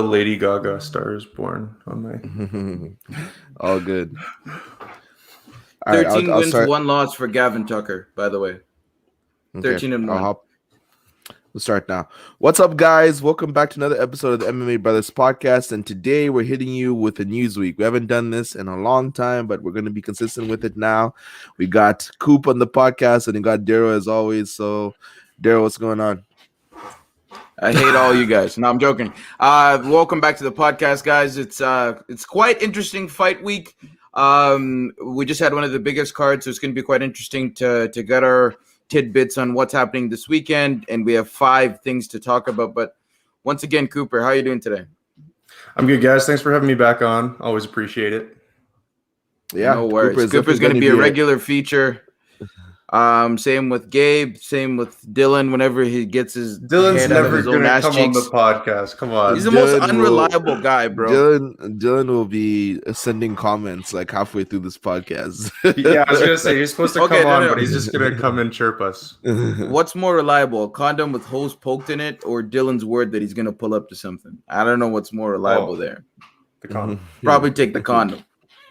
Lady Gaga star is born on my. All good. All right, 13 I'll wins, start. 1 loss for Gavin Tucker, by the way. Okay, 13 and I'll 1. hop. We'll start now. What's up, guys? Welcome back to another episode of the MMA Brothers podcast. And today we're hitting you with a news week. We haven't done this in a long time, but we're going to be consistent with it now. We got Coop on the podcast, and we got Daryl as always. So, Daryl, what's going on? I hate all you guys. No, I'm joking. Welcome back to the podcast, guys. It's quite interesting fight week. We just had one of the biggest cards, so it's going to be quite interesting to get our tidbits on what's happening this weekend, and we have 5 things to talk about. But once again, Cooper, how are you doing today? I'm good, guys. Thanks for having me back on. Always appreciate it. Yeah, no worries. Cooper's going to be a regular feature. Same with Gabe. Same with Dylan. Whenever he gets his Dylan's head out of never his own gonna ass come cheeks. on the podcast. Come on. He's the Dylan most unreliable guy, bro. Dylan will be sending comments like halfway through this podcast. Yeah, I was gonna say he's supposed to come on, but he's just gonna come and chirp us. What's more reliable, a condom with holes poked in it, or Dylan's word that he's gonna pull up to something? I don't know what's more reliable there. The condom. Probably take the condom.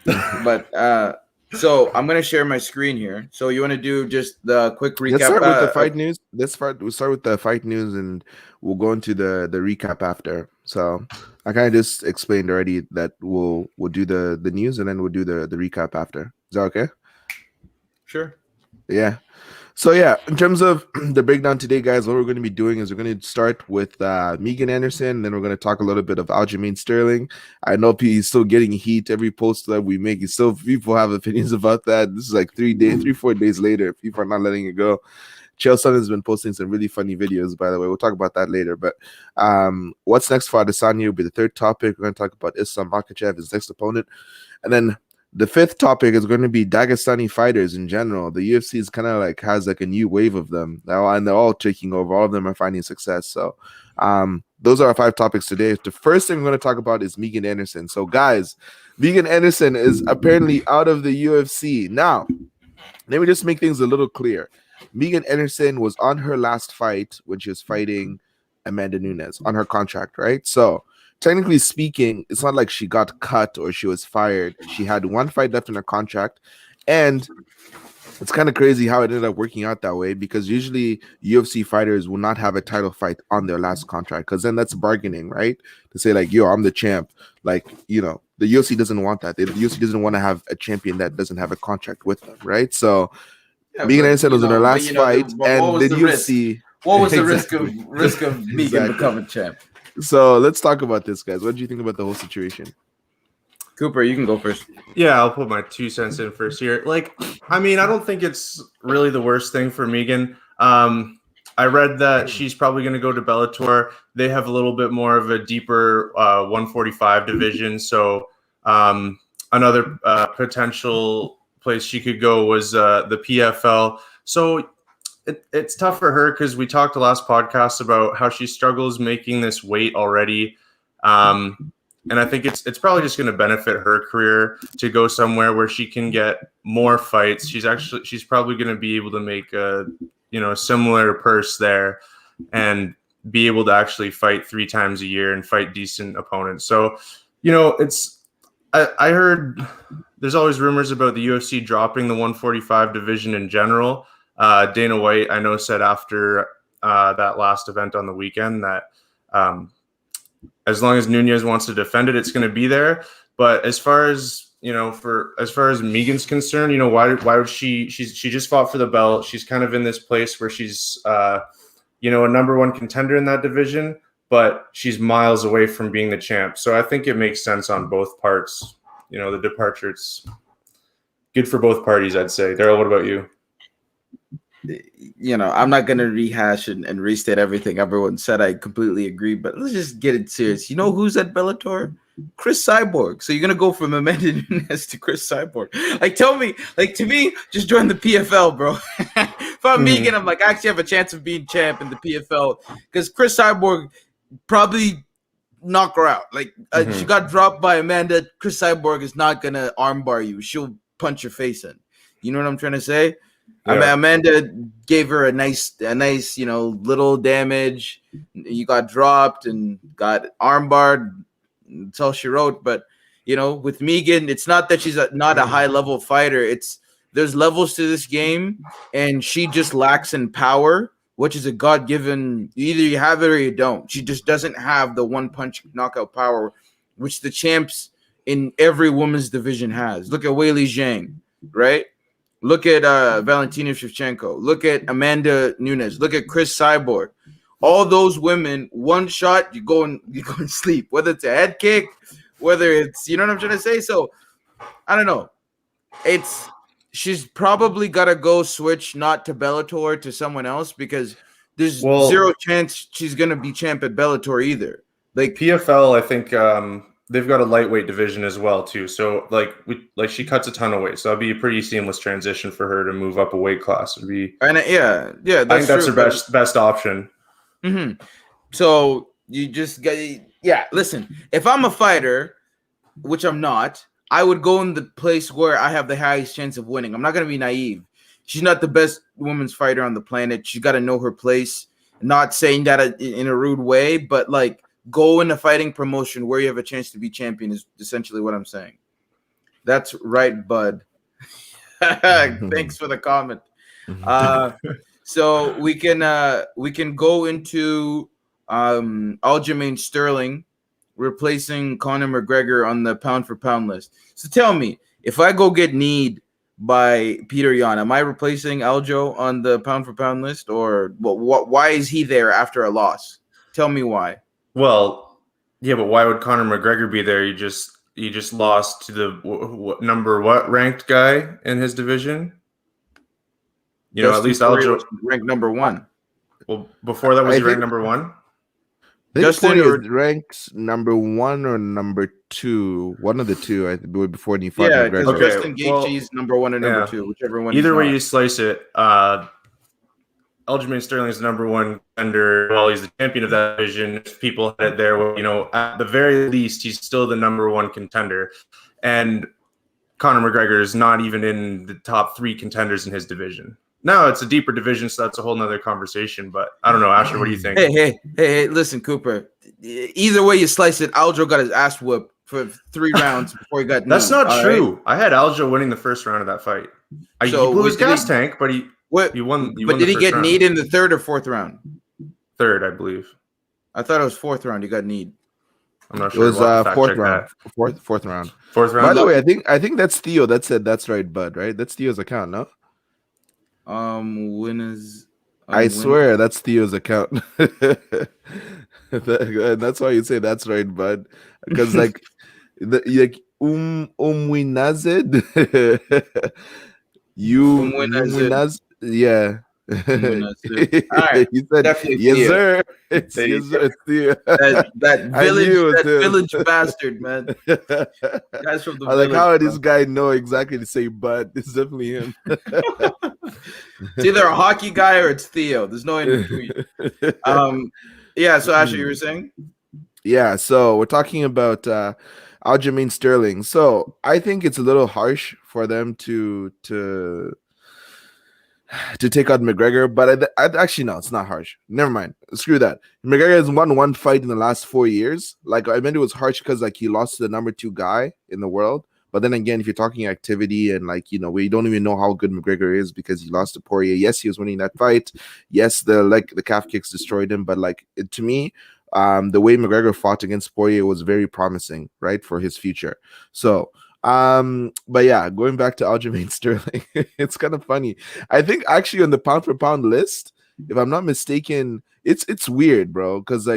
But so I'm gonna share my screen here. So you want to do just the quick recap? Let's start with the fight news. We'll start with the fight news, and we'll go into the recap after. So I kind of just explained already that we'll do the news, and then we'll do the recap after. Is that okay? Sure. Yeah. So yeah, in terms of the breakdown today, guys, what we're going to be doing is we're going to start with Megan Anderson, then we're going to talk a little bit of Aljamain Sterling. I know he's still getting heat every post that we make. People have opinions about that. This is like 4 days later. People are not letting it go. Chael Sonnen has been posting some really funny videos, by the way. We'll talk about that later. But what's next for Adesanya will be the third topic. We're going to talk about Islam Makhachev, his next opponent, and then the fifth topic is going to be Dagestani fighters in general. The UFC is kind of like has like a new wave of them now, and they're all taking over. All of them are finding success. So those are our 5 topics today. The first thing we're going to talk about is Megan Anderson. So guys, Megan Anderson is apparently out of the UFC. Now, let me just make things a little clear. Megan Anderson was on her last fight when she was fighting Amanda Nunes on her contract, right? So technically speaking, it's not like she got cut or she was fired. She had 1 fight left in her contract, and it's kind of crazy how it ended up working out that way, because usually UFC fighters will not have a title fight on their last contract, because then that's bargaining, right? To say like, yo, I'm the champ. Like, you know, the UFC doesn't want that. The UFC doesn't want to have a champion that doesn't have a contract with them, right? So Megan Anderson was in her last fight, and the UFC. What was the risk of Megan becoming champ? So let's talk about this, guys. What do you think about the whole situation? Cooper, you can go first. Yeah, I'll put my 2 cents in first here. Like, I mean, I don't think it's really the worst thing for Megan. I read that she's probably going to go to Bellator. They have a little bit more of a deeper 145 division. So another potential place she could go was the PFL. So it's tough for her because we talked the last podcast about how she struggles making this weight already. And I think it's probably just going to benefit her career to go somewhere where she can get more fights. She's probably going to be able to make a similar purse there and be able to actually fight 3 times a year and fight decent opponents. So, I heard there's always rumors about the UFC dropping the 145 division in general. Dana White, I know, said after that last event on the weekend that as long as Nunes wants to defend it, it's going to be there. But as far as Megan's concerned, why would she just fought for the belt. She's kind of in this place where she's a number 1 contender in that division, but she's miles away from being the champ. So I think it makes sense on both parts. The departure, it's good for both parties, I'd say. Daryl, what about you? I'm not going to rehash and restate everything everyone said. I completely agree, but let's just get it serious. You know who's at Bellator? Chris Cyborg. So you're going to go from Amanda Nunes to Chris Cyborg. To me, just join the PFL, bro. If I'm Megan, I'm like, I actually have a chance of being champ in the PFL, because Chris Cyborg probably knock her out. She got dropped by Amanda. Chris Cyborg is not going to armbar you. She'll punch your face in. You know what I'm trying to say? Yeah. Amanda gave her a nice, little damage. You got dropped and got armbarred. That's all she wrote. But with Megan, it's not that she's not a high level fighter. There's levels to this game, and she just lacks in power, which is a God given. Either you have it or you don't. She just doesn't have the one punch knockout power, which the champs in every women's division has. Look at Weili Zhang, right? Look at Valentina Shevchenko. Look at Amanda Nunes. Look at Chris Cyborg. All those women, one shot, you go and sleep. Whether it's a head kick, whether it's, you know what I'm trying to say. So I don't know. She's probably got to go switch not to Bellator to someone else, because there's zero chance she's gonna be champ at Bellator either. Like PFL, I think they've got a lightweight division as well too. So she cuts a ton of weight, so that'd be a pretty seamless transition for her to move up a weight class. It'd be yeah. I think that's her best option. Mm-hmm. So you just listen. If I'm a fighter, which I'm not, I would go in the place where I have the highest chance of winning. I'm not gonna be naive. She's not the best women's fighter on the planet. She's got to know her place. Not saying that in a rude way, but like, go in a fighting promotion where you have a chance to be champion is essentially what I'm saying. That's right, bud. Thanks for the comment. So we can go into Aljamain Sterling replacing Conor McGregor on the pound for pound list. So tell me, if I go get kneed by Peter Yan, am I replacing Aljo on the pound for pound list, or why is he there after a loss? Tell me why. Well, yeah, but why would Conor McGregor be there? You just lost to the ranked guy in his division. At least Aljo was ranked number 1. Well, before that, was he ranked number 1? Justin is ranked number 1 or number 2, one of the two. I think before he fought McGregor. Yeah, because Justin Gaethje's number 1 and number 2, whichever one. Either way you slice it, Aljamain Sterling is the number 1 contender. Well, he's the champion of that division. If people had it there, at the very least, he's still the number 1 contender. And Conor McGregor is not even in the top 3 contenders in his division. No, it's a deeper division, so that's a whole nother conversation. But I don't know, Asher, what do you think? Hey, listen, Cooper. Either way you slice it, Aljo got his ass whooped for 3 rounds before he got kneed. That's not true. Right? I had Aljo winning the first round of that fight. He blew his gas tank, but he won. But did he get kneed in the 3rd or 4th round? 3rd, I believe. I thought it was 4th round. He got kneed. I'm not sure. It was 4th round. Fourth round. 4th round. By the way, I think that's Theo that said that's right, bud. Right? That's Theo's account, no? Winners. I swear that's Theo's account. That's why you say that's right, bud. Because winazed. Winaz. Yeah. All right. He said, definitely yes, Theo. Sir. It's Theo. That village bastard, man. Guys from the I like how this guy know exactly to say, but it's definitely him. It's either a hockey guy or it's Theo. There's no in between. Yeah. So Asher, you were saying? Yeah. So we're talking about Aljamain Sterling. So I think it's a little harsh for them to take out McGregor, but I actually no, it's not harsh. Never mind. Screw that. McGregor has won 1 fight in the last 4 years. Like, I meant it was harsh because he lost to the number 2 guy in the world. But then again, if you're talking activity and we don't even know how good McGregor is because he lost to Poirier. Yes, he was winning that fight. Yes, the calf kicks destroyed him. But to me, the way McGregor fought against Poirier was very promising, right, for his future. So. But yeah, going back to Aljamain Sterling, it's kind of funny. I think actually on the pound for pound list, if I'm not mistaken, it's weird, bro. Because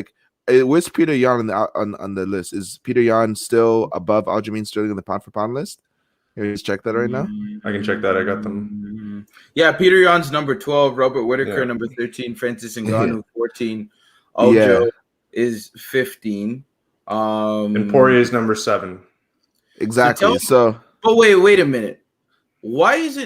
where's Peter Yan on the list? Is Peter Yan still above Aljamain Sterling on the pound for pound list? Can you just check that right now? I can check that. I got them. Yeah, Peter Yan's number 12, Robert Whittaker number 13, Francis Ngannou 14, Aljo is 15. And Poirier is number 7. Exactly. But wait a minute. Why is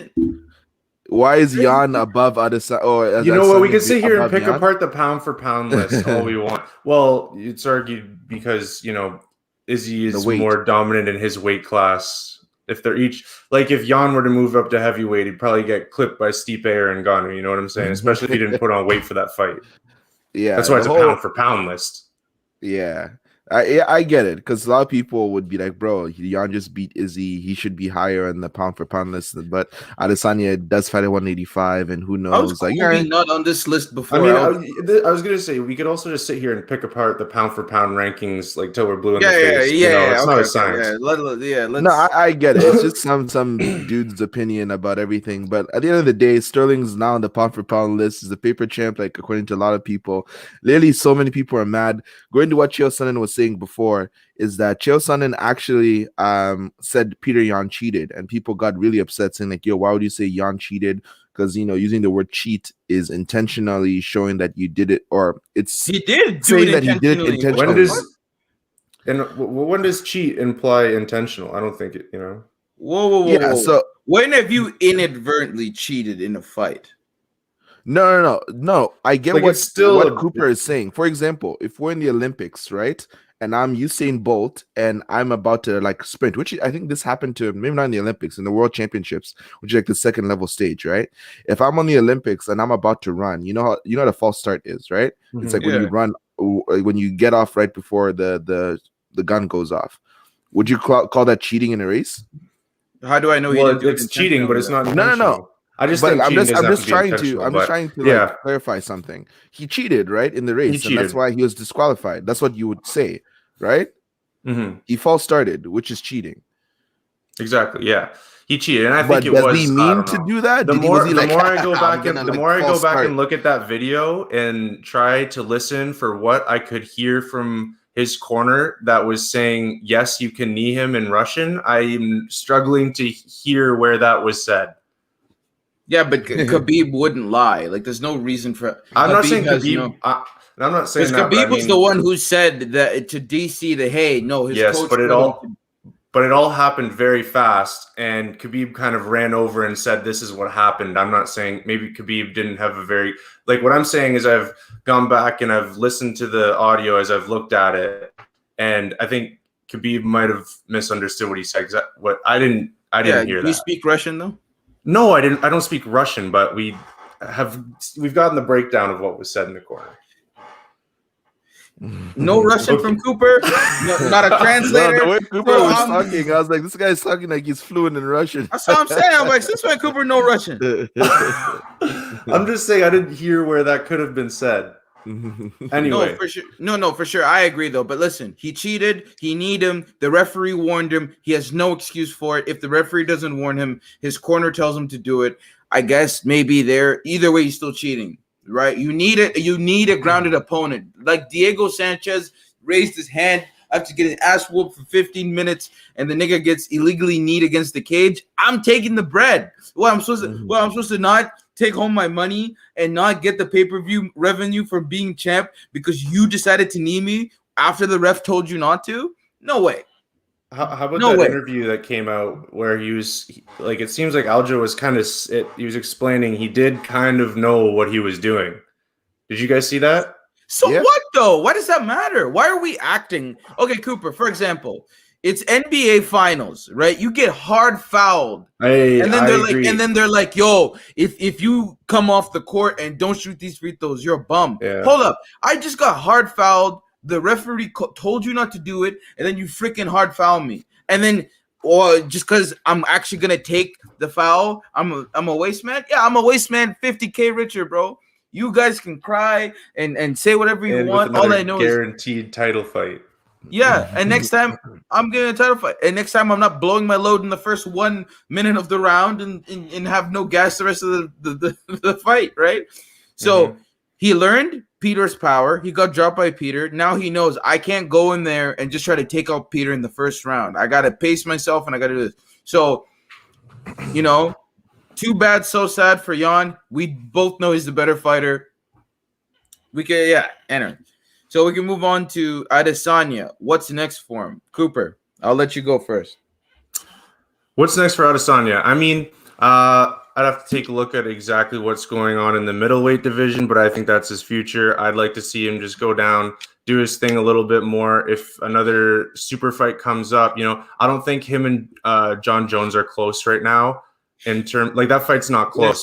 Yan above Adesanya? You know what? We could sit here and pick apart the pound for pound list all we want. Well, it's argued because Izzy is more dominant in his weight class. If they're each like if Jan were to move up to heavyweight, he'd probably get clipped by Stipe or Ngannou. You know what I'm saying? Especially if he didn't put on weight for that fight. Yeah, That's why the it's a whole pound for pound list. yeah. I get it because a lot of people would be like, bro, Jan just beat Izzy. He should be higher in the pound for pound list. But Adesanya does fight at 185, and who I was knows? cool Like, being not on this list before. I mean, I was gonna say we could also just sit here and pick apart the pound for pound rankings like till we're blue in the face. It's not a science. Let's. no, I get it. It's just some dude's opinion about everything. But at the end of the day, Sterling's now on the pound for pound list. He's the paper champ, like according to a lot of people. Literally, so many people are mad. Going to what Chael Sonnen was saying before is that Chael Sonnen actually said Peter Yan cheated, and people got really upset, saying like, "Yo, why would you say Yan cheated?" Because using the word cheat is intentionally showing that you did it, or it's He did do saying it that he did it intentionally. When does cheat imply intentional? I don't think it. Whoa. Yeah. So when have you inadvertently cheated in a fight? No. I get Like, what it's still what a- Cooper is saying. For example, if we're in the Olympics, right, and I'm Usain Bolt and I'm about to like sprint, which I think this happened to maybe not in the Olympics, in the World Championships, which is like the second level stage, right? If I'm on the Olympics and I'm about to run, you know what a false start is, right? It's like when you run, when you get off right before the gun goes off. Would you call that cheating in a race? How do I know? Well, it's cheating, but it's not intentional. No. I just But think I'm cheating just trying to yeah. like clarify something. He cheated, right, in the race, and that's cheated. why he was disqualified. That's what you would say, right? Mm-hmm. He false started, which is cheating. Exactly. Yeah, he cheated, and I But think it does was. he I mean don't to know. do that? The more I go back false start. and look at that video and try to listen for what I could hear from his corner that was saying, yes, you can knee him in Russian, I'm struggling to hear where that was said. Yeah, but Khabib wouldn't lie. Like, there's no reason for. I'm not saying has Khabib. I'm not saying Because that. Khabib was the one who said that to DC that, hey, no, his yes, coach. but it all happened very fast, and Khabib kind of ran over and said, "This is what happened." I'm not saying maybe Khabib didn't have a very like. What I'm saying is I've gone back and I've listened to the audio as I've looked at it, and I think Khabib might have misunderstood what he said. I didn't hear that. Do you speak Russian though? No, I didn't. I don't speak Russian, but we've gotten the breakdown of what was said in the corner. No Russian from Cooper. No, not a translator. No, the way Cooper was talking, I was like, this guy's talking like he's fluent in Russian. That's what I'm saying. I'm like, since when Cooper no Russian? I'm just saying I didn't hear where that could have been said. Anyway, no, for sure. No, for sure. I agree though. But listen, he cheated. He need him. The referee warned him. He has no excuse for it. If the referee doesn't warn him, his corner tells him to do it. I guess maybe either way he's still cheating, right? You need it. You need a grounded opponent. Like Diego Sanchez raised his hand after getting ass whooped for 15 minutes, and the nigga gets illegally kneed against the cage. I'm taking the bread. I'm supposed to not take home my money and not get the pay-per-view revenue for being champ because you decided to knee me after the ref told you not to? No way. How about that interview that came out where he was like, it seems like Aljo was he was explaining he did kind of know what he was doing. Did you guys see that? So what though? Why does that matter? Why are we acting? Okay, Cooper, for example, it's NBA finals, right? You get hard fouled. And then they're like, yo, if you come off the court and don't shoot these free throws, you're a bum. Yeah. Hold up. I just got hard fouled. The referee told you not to do it, and then you freaking hard foul me. And then, or just because I'm actually going to take the foul, I'm a waste man? Yeah, I'm a waste man, 50K richer, bro. You guys can cry and say whatever you want. All I know is guaranteed title fight. Yeah, and next time I'm getting a title fight. And next time I'm not blowing my load in the first 1 minute of the round and have no gas the rest of the fight, right? So he learned Peter's power. He got dropped by Peter. Now he knows I can't go in there and just try to take out Peter in the first round. I got to pace myself and I got to do this. So, too bad, so sad for Jan. We both know he's the better fighter. Anyway. So we can move on to Adesanya. What's next for him? Cooper, I'll let you go first. What's next for Adesanya? I mean, I'd have to take a look at exactly what's going on in the middleweight division, but I think that's his future. I'd like to see him just go down, do his thing a little bit more. If another super fight comes up, I don't think him and John Jones are close right now. That fight's not close.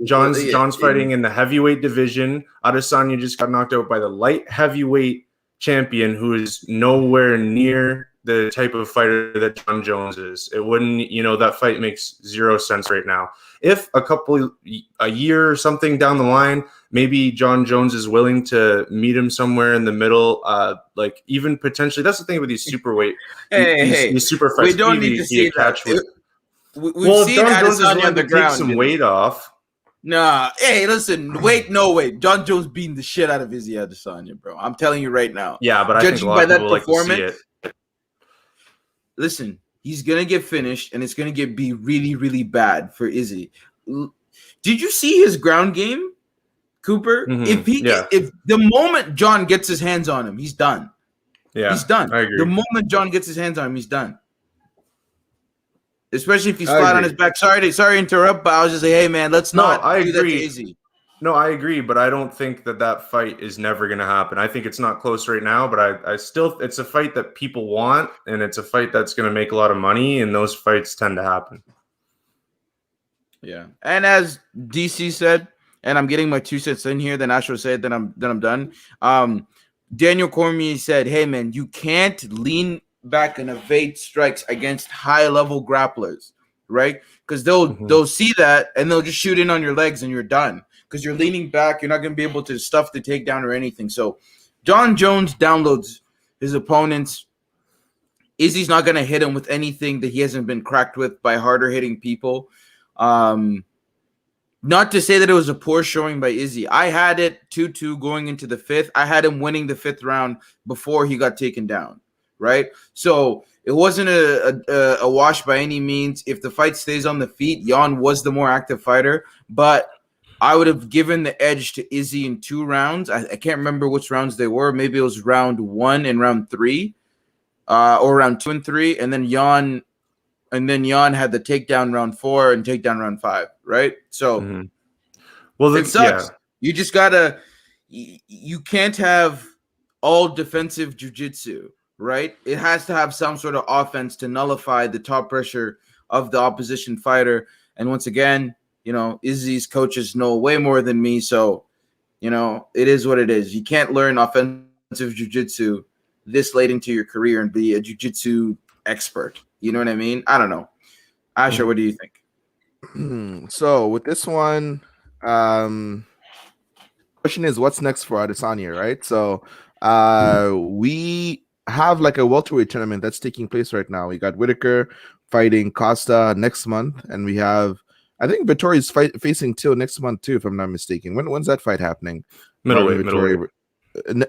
John's fighting in the heavyweight division. Adesanya just got knocked out by the light heavyweight champion, who is nowhere near the type of fighter that John Jones is. It wouldn't, that fight makes zero sense right now. If a year or something down the line, maybe John Jones is willing to meet him somewhere in the middle, even potentially. That's the thing with these superweight, these super fights. We don't need to see that. If John Jones is willing to take some weight off. Nah, hey, listen, no wait. John Jones beating the shit out of Izzy Adesanya, bro. I'm telling you right now. Yeah, but I think a lot of people like to see it. Listen, he's gonna get finished, and it's gonna be really, really bad for Izzy. Did you see his ground game, Cooper? Mm-hmm. If the moment John gets his hands on him, he's done. Yeah, he's done. I agree. The moment John gets his hands on him, he's done. Especially if he's flat on his back. Sorry to interrupt, but I was just like, hey man, let's not do that to Izzy. No, I agree, but I don't think that fight is never going to happen. I think it's not close right now, but I still, it's a fight that people want, and it's a fight that's going to make a lot of money, and those fights tend to happen. Yeah, and as DC said, and I'm getting my 2 cents in here, then Astro said, then I'm done. Daniel Cormier said, hey man, you can't lean back and evade strikes against high-level grapplers, right? Because they'll see that, and they'll just shoot in on your legs, and you're done. Because you're leaning back, you're not going to be able to stuff the takedown or anything. So John Jones downloads his opponents. Izzy's not going to hit him with anything that he hasn't been cracked with by harder hitting people. Not to say that it was a poor showing by Izzy. I had it 2-2 going into the 5th. I had him winning the 5th round before he got taken down, right? So it wasn't a wash by any means. If the fight stays on the feet, Jan was the more active fighter, but I would have given the edge to Izzy in 2 rounds. I can't remember which rounds they were. Maybe it was round 1 and round 3, or round 2 and 3, and then Jan had the takedown round 4 and takedown round 5, right? So, well, it sucks. Yeah. You just gotta. You can't have all defensive jiu-jitsu, right? It has to have some sort of offense to nullify the top pressure of the opposition fighter. And once again, Izzy's coaches know way more than me, so, it is what it is. You can't learn offensive jiu-jitsu this late into your career and be a jiu-jitsu expert. You know what I mean? I don't know. Asher, what do you think? So with this one, question is, what's next for Adesanya, right? So we have like a welterweight tournament that's taking place right now. We got Whitaker fighting Costa next month, and we have, I think Vittori's facing Till next month too, if I'm not mistaken. When's that fight happening? Middleweight.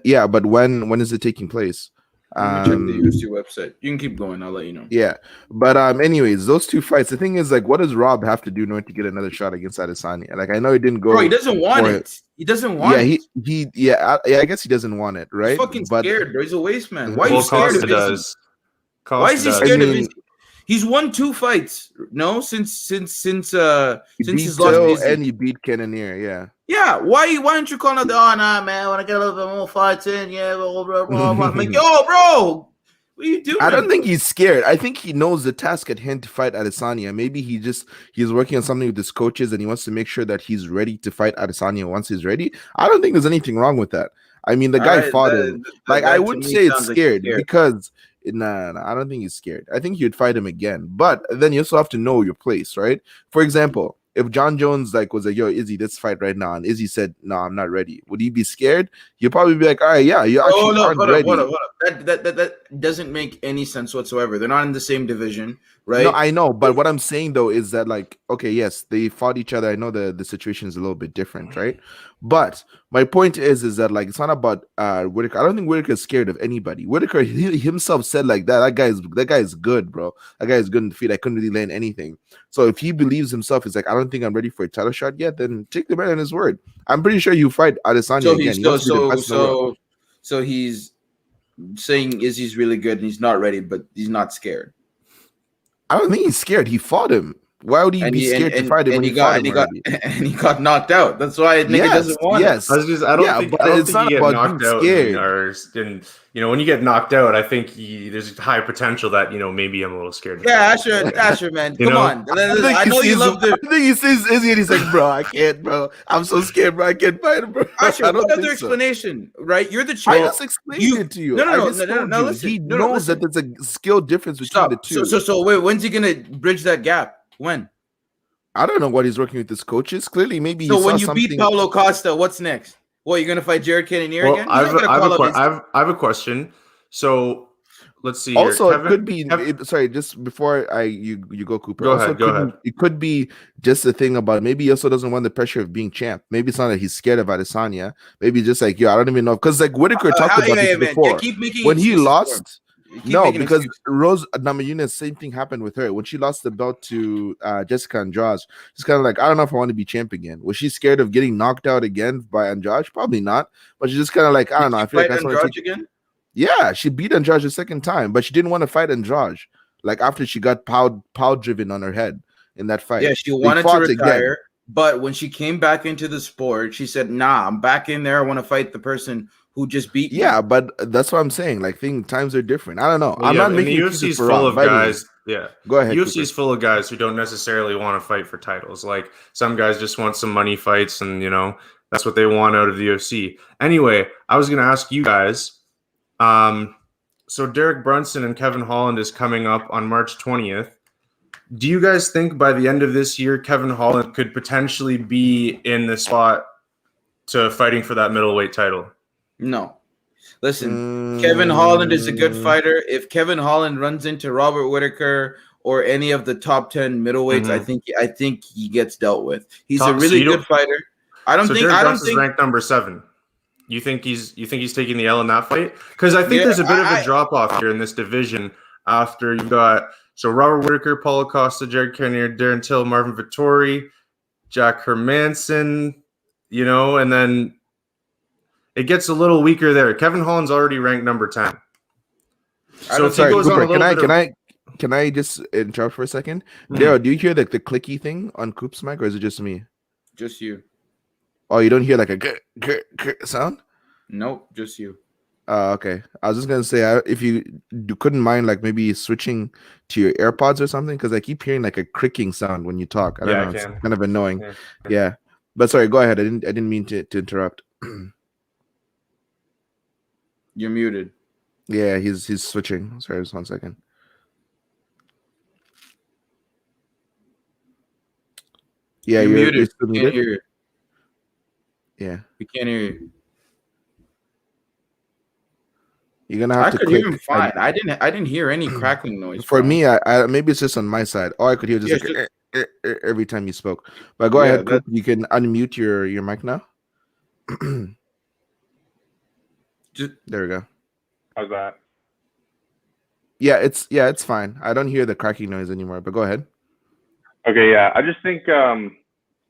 Yeah, but when is it taking place? Check the UFC website. You can keep going. I'll let you know. Yeah, but anyways, those 2 fights. The thing is, like, what does Rob have to do in order to get another shot against Adesanya? Like, I know he didn't go. Bro, he doesn't want it. He doesn't want it. I guess he doesn't want it, right? He's fucking scared, bro. He's a waste man. Why are you scared of Izzy? Why is he scared of Izzy? He's won 2 fights. No, since his loss, and he beat Cannonier. Yeah. Yeah. Why aren't you calling out the? Oh nah, man. When I get a little bit more fights in, yeah, bro. I'm like, yo, bro, what are you doing? I don't think he's scared. I think he knows the task at hand to fight Adesanya. Maybe he's working on something with his coaches, and he wants to make sure that he's ready to fight Adesanya once he's ready. I don't think there's anything wrong with that. I mean, the guy fought him. I wouldn't say it's scared because. Nah, I don't think he's scared. I think you'd fight him again. But then you also have to know your place, right? For example, if John Jones was like, yo, Izzy, let's fight right now, and Izzy said, no, I'm not ready, would he be scared? You'd probably be like, all right, yeah, you actually aren't ready. Hold up. That doesn't make any sense whatsoever. They're not in the same division, right? No, I know, but what I'm saying though is that, like, okay, yes, they fought each other. I know the situation is a little bit different, right? But my point is that, like, it's not about Whitaker. I don't think Whitaker is scared of anybody. Whitaker he himself said like that guy is good, bro. That guy is good in the feet. I couldn't really land anything. So if he believes himself, he's like, I don't think I'm ready for a title shot yet, then take the man on his word. I'm pretty sure you fight Adesanya again. So he's saying Izzy's really good and he's not ready, but he's not scared. I don't think he's scared. He fought him. Why would he be scared to fight him when he fought him already? And he got knocked out. That's why nigga doesn't want it. I don't think you get knocked out when you get knocked out, I think there's a high potential that maybe I'm a little scared. Yeah, Asher, man, come on. I know you love the. I think he sees Izzy and he's like, bro, I can't, bro. I'm so scared, bro. I can't fight him, bro. Asher, what other explanation, right? You're the champ. I just explained it to you. No, listen. He knows that there's a skill difference between the two. So wait, when's he gonna bridge that gap? When? I don't know what he's working with his coaches. Clearly, maybe. So when you beat Paulo Costa, what's next? What, you're gonna fight Jared Cannonier again? I have a question. So let's see. Also, it could be. Sorry, just before you go, Cooper. Go ahead. It could be just the thing about maybe he also doesn't want the pressure of being champ. Maybe it's not that he's scared of Adesanya. Maybe just like, I don't even know, because like Whitaker talked about this before. When he lost. No, because Rose Namajunas, same thing happened with her when she lost the belt to Jessica Andrade. She's kind of like, I don't know if I want to be champ again. Was she scared of getting knocked out again by Andrade? Probably not. But she's just kind of like, I don't know. I feel like I want to take again. Yeah, she beat Andrade the second time, but she didn't want to fight Andrade. Like after she got pow driven on her head in that fight. Yeah, she wanted to retire. Again. But when she came back into the sport, she said, "Nah, I'm back in there. I want to fight the person who just beat me." Yeah, but that's what I'm saying. Like, times are different. I don't know. I'm not making the UFC's full of guys. Yeah, go ahead. UFC's full of guys who don't necessarily want to fight for titles. Like some guys just want some money fights, and that's what they want out of the UFC. Anyway, I was going to ask you guys. So Derek Brunson and Kevin Holland is coming up on March 20th. Do you guys think by the end of this year, Kevin Holland could potentially be in the spot to fighting for that middleweight title? No. Listen, Kevin Holland is a good fighter. If Kevin Holland runs into Robert Whitaker or any of the top 10 middleweights, I think he gets dealt with. He's a really good fighter. Derek Brunson's ranked number 7. You think he's taking the L in that fight? Because I think there's a bit of a drop off here in this division after you got Robert Whitaker, Paulo Costa, Jared Cannonier, Darren Till, Marvin Vettori, Jack Hermanson, and then it gets a little weaker there. Kevin Holland's already ranked number 10. So sorry, Cooper, can I just interrupt for a second? Daryl, do you hear the clicky thing on Coop's mic, or is it just me? Just you. Oh, you don't hear like a sound? Nope, just you. Okay. I was just gonna say, if you couldn't mind, like maybe switching to your AirPods or something, because I keep hearing like a cricking sound when you talk. I don't know. It's kind of annoying. Yeah. But sorry, go ahead. I didn't mean to interrupt. You're muted. Yeah, he's switching. Sorry, just 1 second. Yeah, you're muted. You're muted. Can't hear you. Yeah, we can't hear you. You're gonna have to. I could hear him fine. I didn't hear any crackling noise. For me, I maybe it's just on my side. All I could hear just every time you spoke. But go ahead, Coop, you can unmute your mic now. There we go. How's that? Yeah, it's fine. I don't hear the cracking noise anymore. But go ahead. Okay, yeah. I just think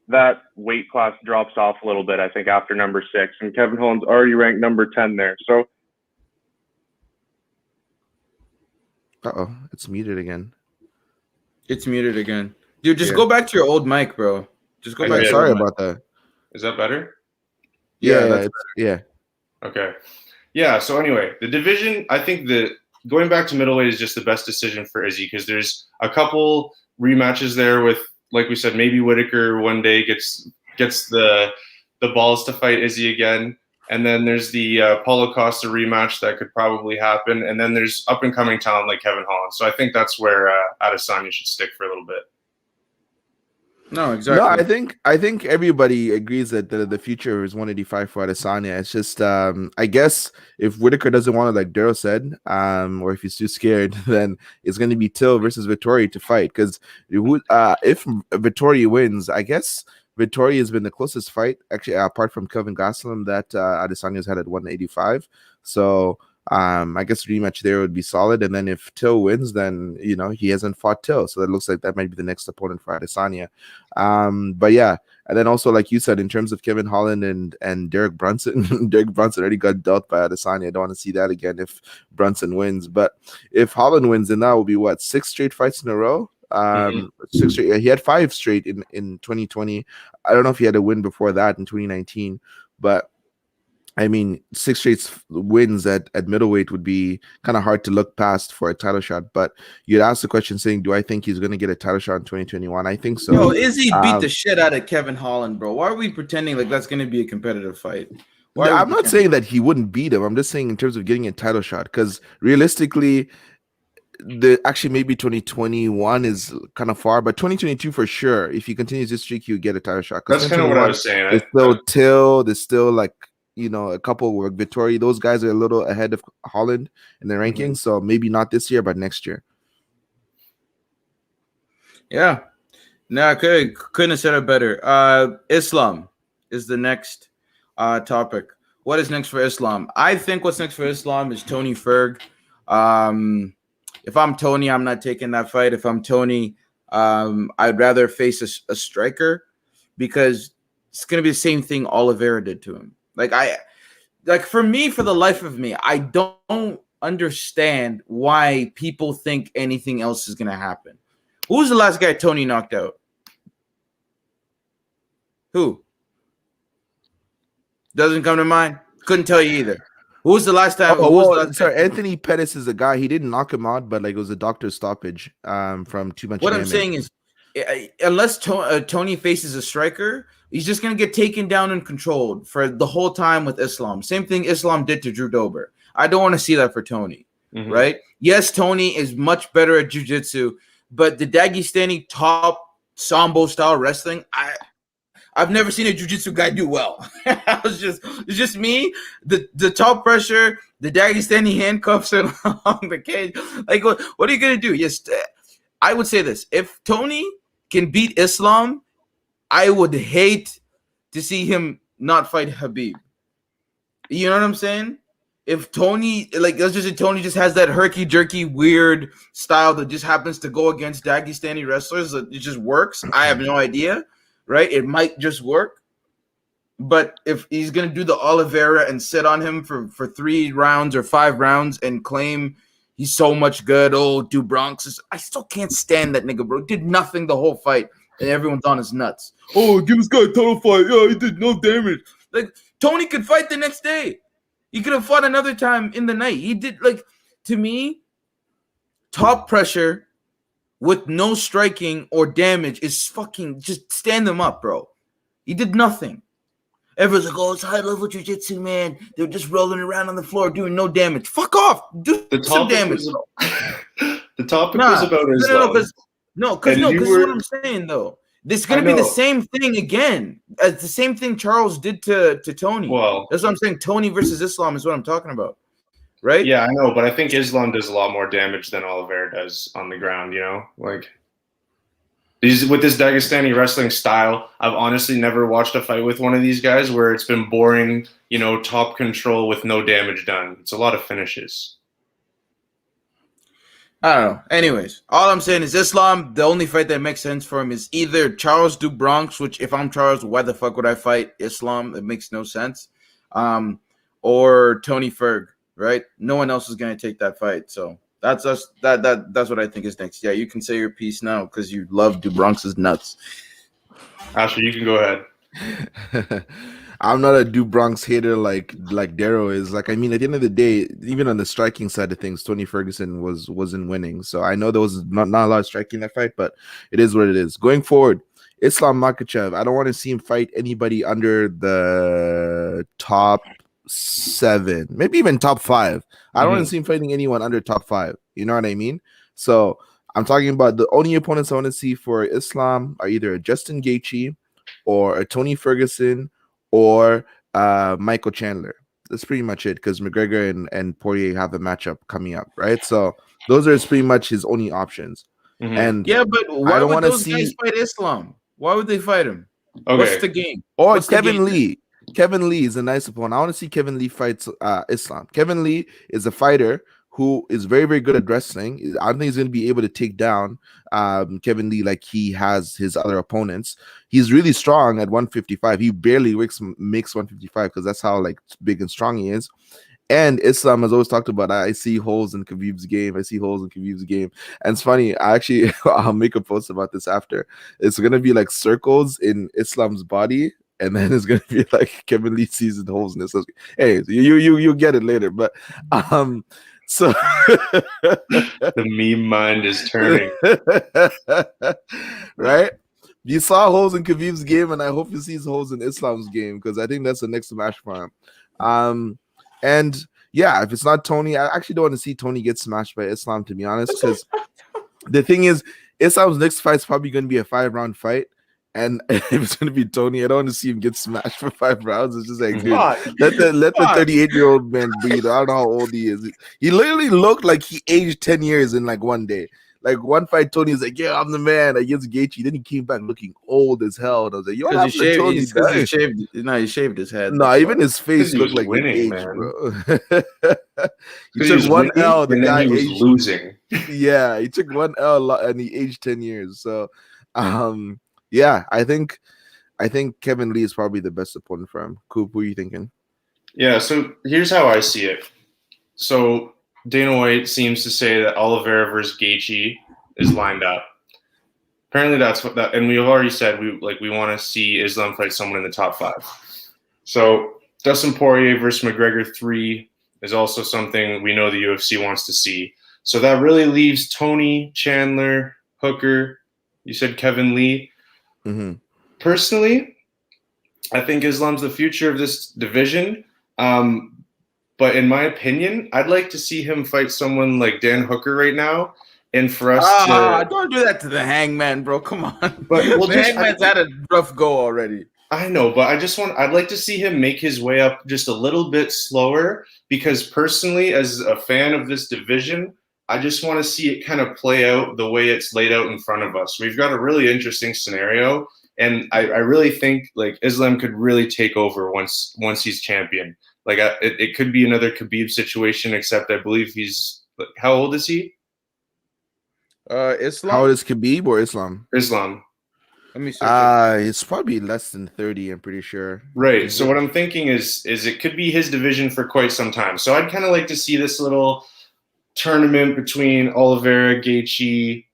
that weight class drops off a little bit. I think after number 6, and Kevin Holland's already ranked number 10 there. So. It's muted again. It's muted again. Dude, just go back to your old mic, bro. Just go back. Sorry about that. Is that better? Yeah. Okay. Yeah, so anyway, the division, I think going back to middleweight is just the best decision for Izzy, because there's a couple rematches there with, like we said, maybe Whitaker one day gets the balls to fight Izzy again. And then there's the Paulo Costa rematch that could probably happen. And then there's up-and-coming talent like Kevin Holland. So I think that's where Adesanya should stick for a little bit. No, exactly. No, I think everybody agrees that the future is 185 for Adesanya. It's just, I guess if Whitaker doesn't want it, like Daryl said, or if he's too scared, then it's going to be Till versus Vettori to fight. Because if Vettori wins, I guess Vettori has been the closest fight, actually, apart from Kelvin Gastelum, that Adesanya's had at 185. So I guess rematch there would be solid. And then if Till wins, then he hasn't fought Till, so that looks like that might be the next opponent for Adesanya. But yeah, and then also like you said, in terms of Kevin Holland and Derek Brunson, Derek Brunson already got dealt by Adesanya. I don't want to see that again if Brunson wins. But if Holland wins, then that will be 6 straight fights in a row. 6 straight. Yeah, he had 5 straight in 2020. I don't know if he had a win before that in 2019, but I mean, 6 straight wins at middleweight would be kind of hard to look past for a title shot. But you'd ask the question saying, do I think he's going to get a title shot in 2021? I think so. Yo, Izzy beat the shit out of Kevin Holland, bro. Why are we pretending like that's going to be a competitive fight? I'm not saying that he wouldn't beat him. I'm just saying in terms of getting a title shot, because realistically, actually maybe 2021 is kind of far, but 2022 for sure. If he continues this streak, he'll get a title shot. That's kind of what I was saying. There's still Till. There's still like a couple like Vittori. Those guys are a little ahead of Holland in the rankings, so maybe not this year, but next year. Yeah, no, I couldn't have said it better. Islam is the next topic. What is next for Islam? I think what's next for Islam is Tony Ferg. If I'm Tony, I'm not taking that fight. If I'm Tony, I'd rather face a striker, because it's gonna be the same thing Oliveira did to him. For the life of me, I don't understand why people think anything else is gonna happen. Who was the last guy Tony knocked out? Who? Doesn't come to mind. Couldn't tell you either. Who was the last time? Sorry, Anthony Pettis is a guy. He didn't knock him out, but it was a doctor's stoppage from too much. What I'm saying is, unless Tony faces a striker, he's just gonna get taken down and controlled for the whole time with Islam. Same thing Islam did to Drew Dober. I don't want to see that for Tony, right? Yes, Tony is much better at jiu-jitsu, but the Dagestani top sambo style wrestling, I've never seen a jiu-jitsu guy do well. It's just me. The top pressure, the Dagestani handcuffs along the cage. What are you gonna do? Yes, I would say this: if Tony can beat Islam, I would hate to see him not fight Khabib. You know what I'm saying? If Tony, let's just say Tony just has that herky-jerky weird style that just happens to go against Dagestani wrestlers, it just works. I have no idea. Right? It might just work. But if he's going to do the Oliveira and sit on him for 3 rounds or 5 rounds and claim he's so much good, Bronx, I still can't stand that nigga, bro. Did nothing the whole fight, and everyone's on his nuts. Oh, give this guy a title fight. Yeah, he did no damage. Tony could fight the next day. He could have fought another time in the night. He did, to me, top pressure with no striking or damage is fucking just stand them up, bro. He did nothing. Everyone's like, it's high-level jiu-jitsu, man. They're just rolling around on the floor doing no damage. Fuck off. Do some damage. The topic was about Islam. Because this is what I'm saying, though. This is going to be the same thing again. As the same thing Charles did to Tony. Well, that's what I'm saying. Tony versus Islam is what I'm talking about. Right? Yeah, I know, but I think Islam does a lot more damage than Oliveira does on the ground, with this Dagestani wrestling style, I've honestly never watched a fight with one of these guys where it's been boring, top control with no damage done. It's a lot of finishes. I don't know. Anyways, all I'm saying is Islam, the only fight that makes sense for him is either Charles du Bronx, which if I'm Charles, why the fuck would I fight Islam? It makes no sense. Or Tony Ferg. Right? No one else is going to take that fight. So that's us. That's what I think is next. Yeah, you can say your piece now because you love Du Bronx's nuts. Asher, you can go ahead. I'm not a Du Bronx hater like Darrow is. At the end of the day, even on the striking side of things, Tony Ferguson wasn't winning. So I know there was not a lot of striking in that fight, but it is what it is. Going forward, Islam Makhachev, I don't want to see him fight anybody under the top 7, maybe even top 5. I don't want to see him fighting anyone under top 5. You know what I mean? So I'm talking about the only opponents I want to see for Islam are either a Justin Gaethje or a Tony Ferguson or Michael Chandler. That's pretty much it, because McGregor and Poirier have a matchup coming up, right? So those are pretty much his only options. And yeah, but why would those guys fight Islam? Why would they fight him? Okay. What's the game? Or Kevin Lee. Kevin Lee is a nice opponent. I want to see Kevin Lee fight Islam. Kevin Lee is a fighter who is very, very good at wrestling. I don't think he's going to be able to take down Kevin Lee like he has his other opponents. He's really strong at 155. He barely makes 155 because that's how big and strong he is. And Islam has always talked about, I see holes in Khabib's game. And it's funny. I'll make a post about this after. It's gonna be like circles in Islam's body, and then it's gonna be like Kevin Lee sees the holes in this. Hey, you get it later. But so The meme mind is turning. right. You saw holes in Khabib's game, and I hope he sees holes in Islam's game, because I think that's the next match for him. And yeah, if it's not Tony, I actually don't want to see Tony get smashed by Islam, to be honest, because the thing is, Islam's next fight is probably going to be a 5-round fight. And if it's going to be Tony, I don't want to see him get smashed for 5 rounds. It's just like, dude, let the 38-year-old man breathe. I don't know how old he is. He literally looked like he aged 10 years in like one day. Like one fight, Tony was like, "Yeah, I'm the man," against Gaethje. Then he came back looking old as hell. And I was like, "Yo, he shaved his head. No, even his face looked like winning, age, man. bro." He took one L. The guy was aged, losing. Yeah, he took one L and he aged 10 years. So, yeah, I think Kevin Lee is probably the best opponent for him. Coop, who are you thinking? Yeah, so here's how I see it. So Dana White seems to say that Oliveira versus Gaethje is lined up. Apparently that's what that, and we've already said we want to see Islam fight someone in the top 5. So Dustin Poirier versus McGregor 3 is also something we know the UFC wants to see. So that really leaves Tony, Chandler, Hooker. You said Kevin Lee. Mm-hmm. Personally, I think Islam's the future of this division. But in my opinion, I'd like to see him fight someone like Dan Hooker right now. And for us don't do that to the Hangman, bro. Come on. But the Hangman's had a rough go already. I know, but I'd like to see him make his way up just a little bit slower, because personally, as a fan of this division, I just want to see it kind of play out the way it's laid out in front of us. We've got a really interesting scenario, and I really think like Islam could really take over once he's champion. Like it could be another Khabib situation, except I believe he's how old is he? Islam. How old is Khabib or Islam? Islam. Let me search it's probably less than 30. I'm pretty sure. Right. So what I'm thinking is it could be his division for quite some time. So I'd kind of like to see this little tournament between Oliveira, Gaethje,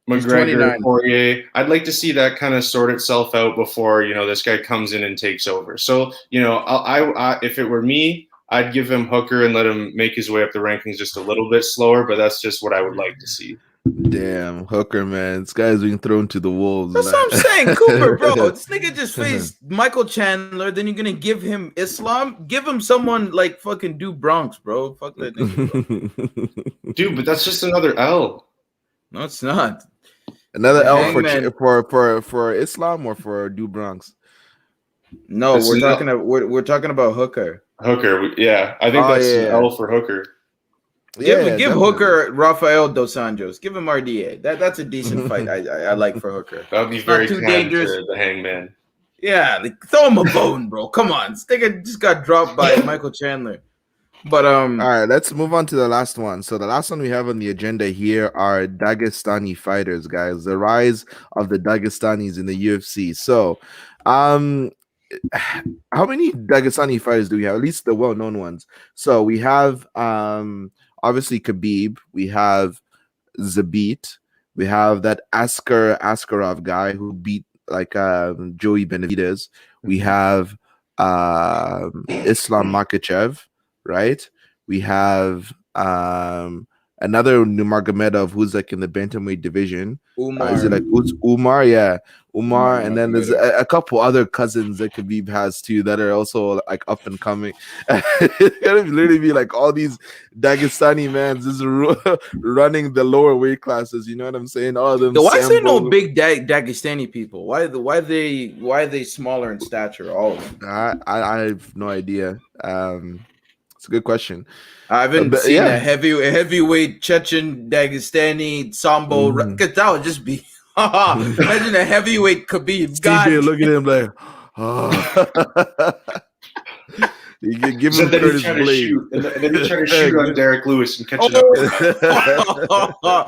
McGregor, Poirier. I'd like to see that kind of sort itself out before this guy comes in and takes over. So I if it were me, I'd give him Hooker and let him make his way up the rankings just a little bit slower. But that's just what I would like to see. Damn, Hooker, man, this guy's being thrown to the wolves. That's what I'm saying, Cooper, bro. This nigga just faced Michael Chandler. Then you're gonna give him Islam. Give him someone like fucking Duke Bronx, bro. Fuck that nigga, bro. Dude, but that's just another L. No, it's not. Another L for Islam or for Du Bronx? No, we're talking about Hooker. Hooker, yeah, I think that's an L for Hooker. Give Hooker Rafael Dos Anjos. Give him RDA. That's a decent fight. I like for Hooker. That would be very too dangerous to the Hangman. Yeah, throw him a bone, bro. Come on, this nigga just got dropped by Michael Chandler. But all right, let's move on to the last one. So the last one we have on the agenda here are Dagestani fighters, guys. The rise of the Dagestanis in the UFC. So, how many Dagestani fighters do we have? At least the well-known ones. So we have obviously Khabib. We have Zabit. We have that Askarov guy who beat like Joey Benavidez. We have Islam Makhachev. Right, we have another Nurmagomedov who's like in the bantamweight division. Umar. Is it like Umar? Yeah, Umar. And then there's a couple other cousins that Khabib has too that are also like up and coming. It's gonna literally be like all these Dagestani mans just running the lower weight classes. You know what I'm saying? All of them. Why is there no big Dagestani people? Why are they smaller in stature? All of them. I have no idea. It's a good question. I haven't seen a heavyweight Chechen, Dagestani, Sambo. That would just be imagine a heavyweight Khabib. God, look at him like, oh. You can give him Curtis Blade. And then he tried to shoot on Derek Lewis and catch it up.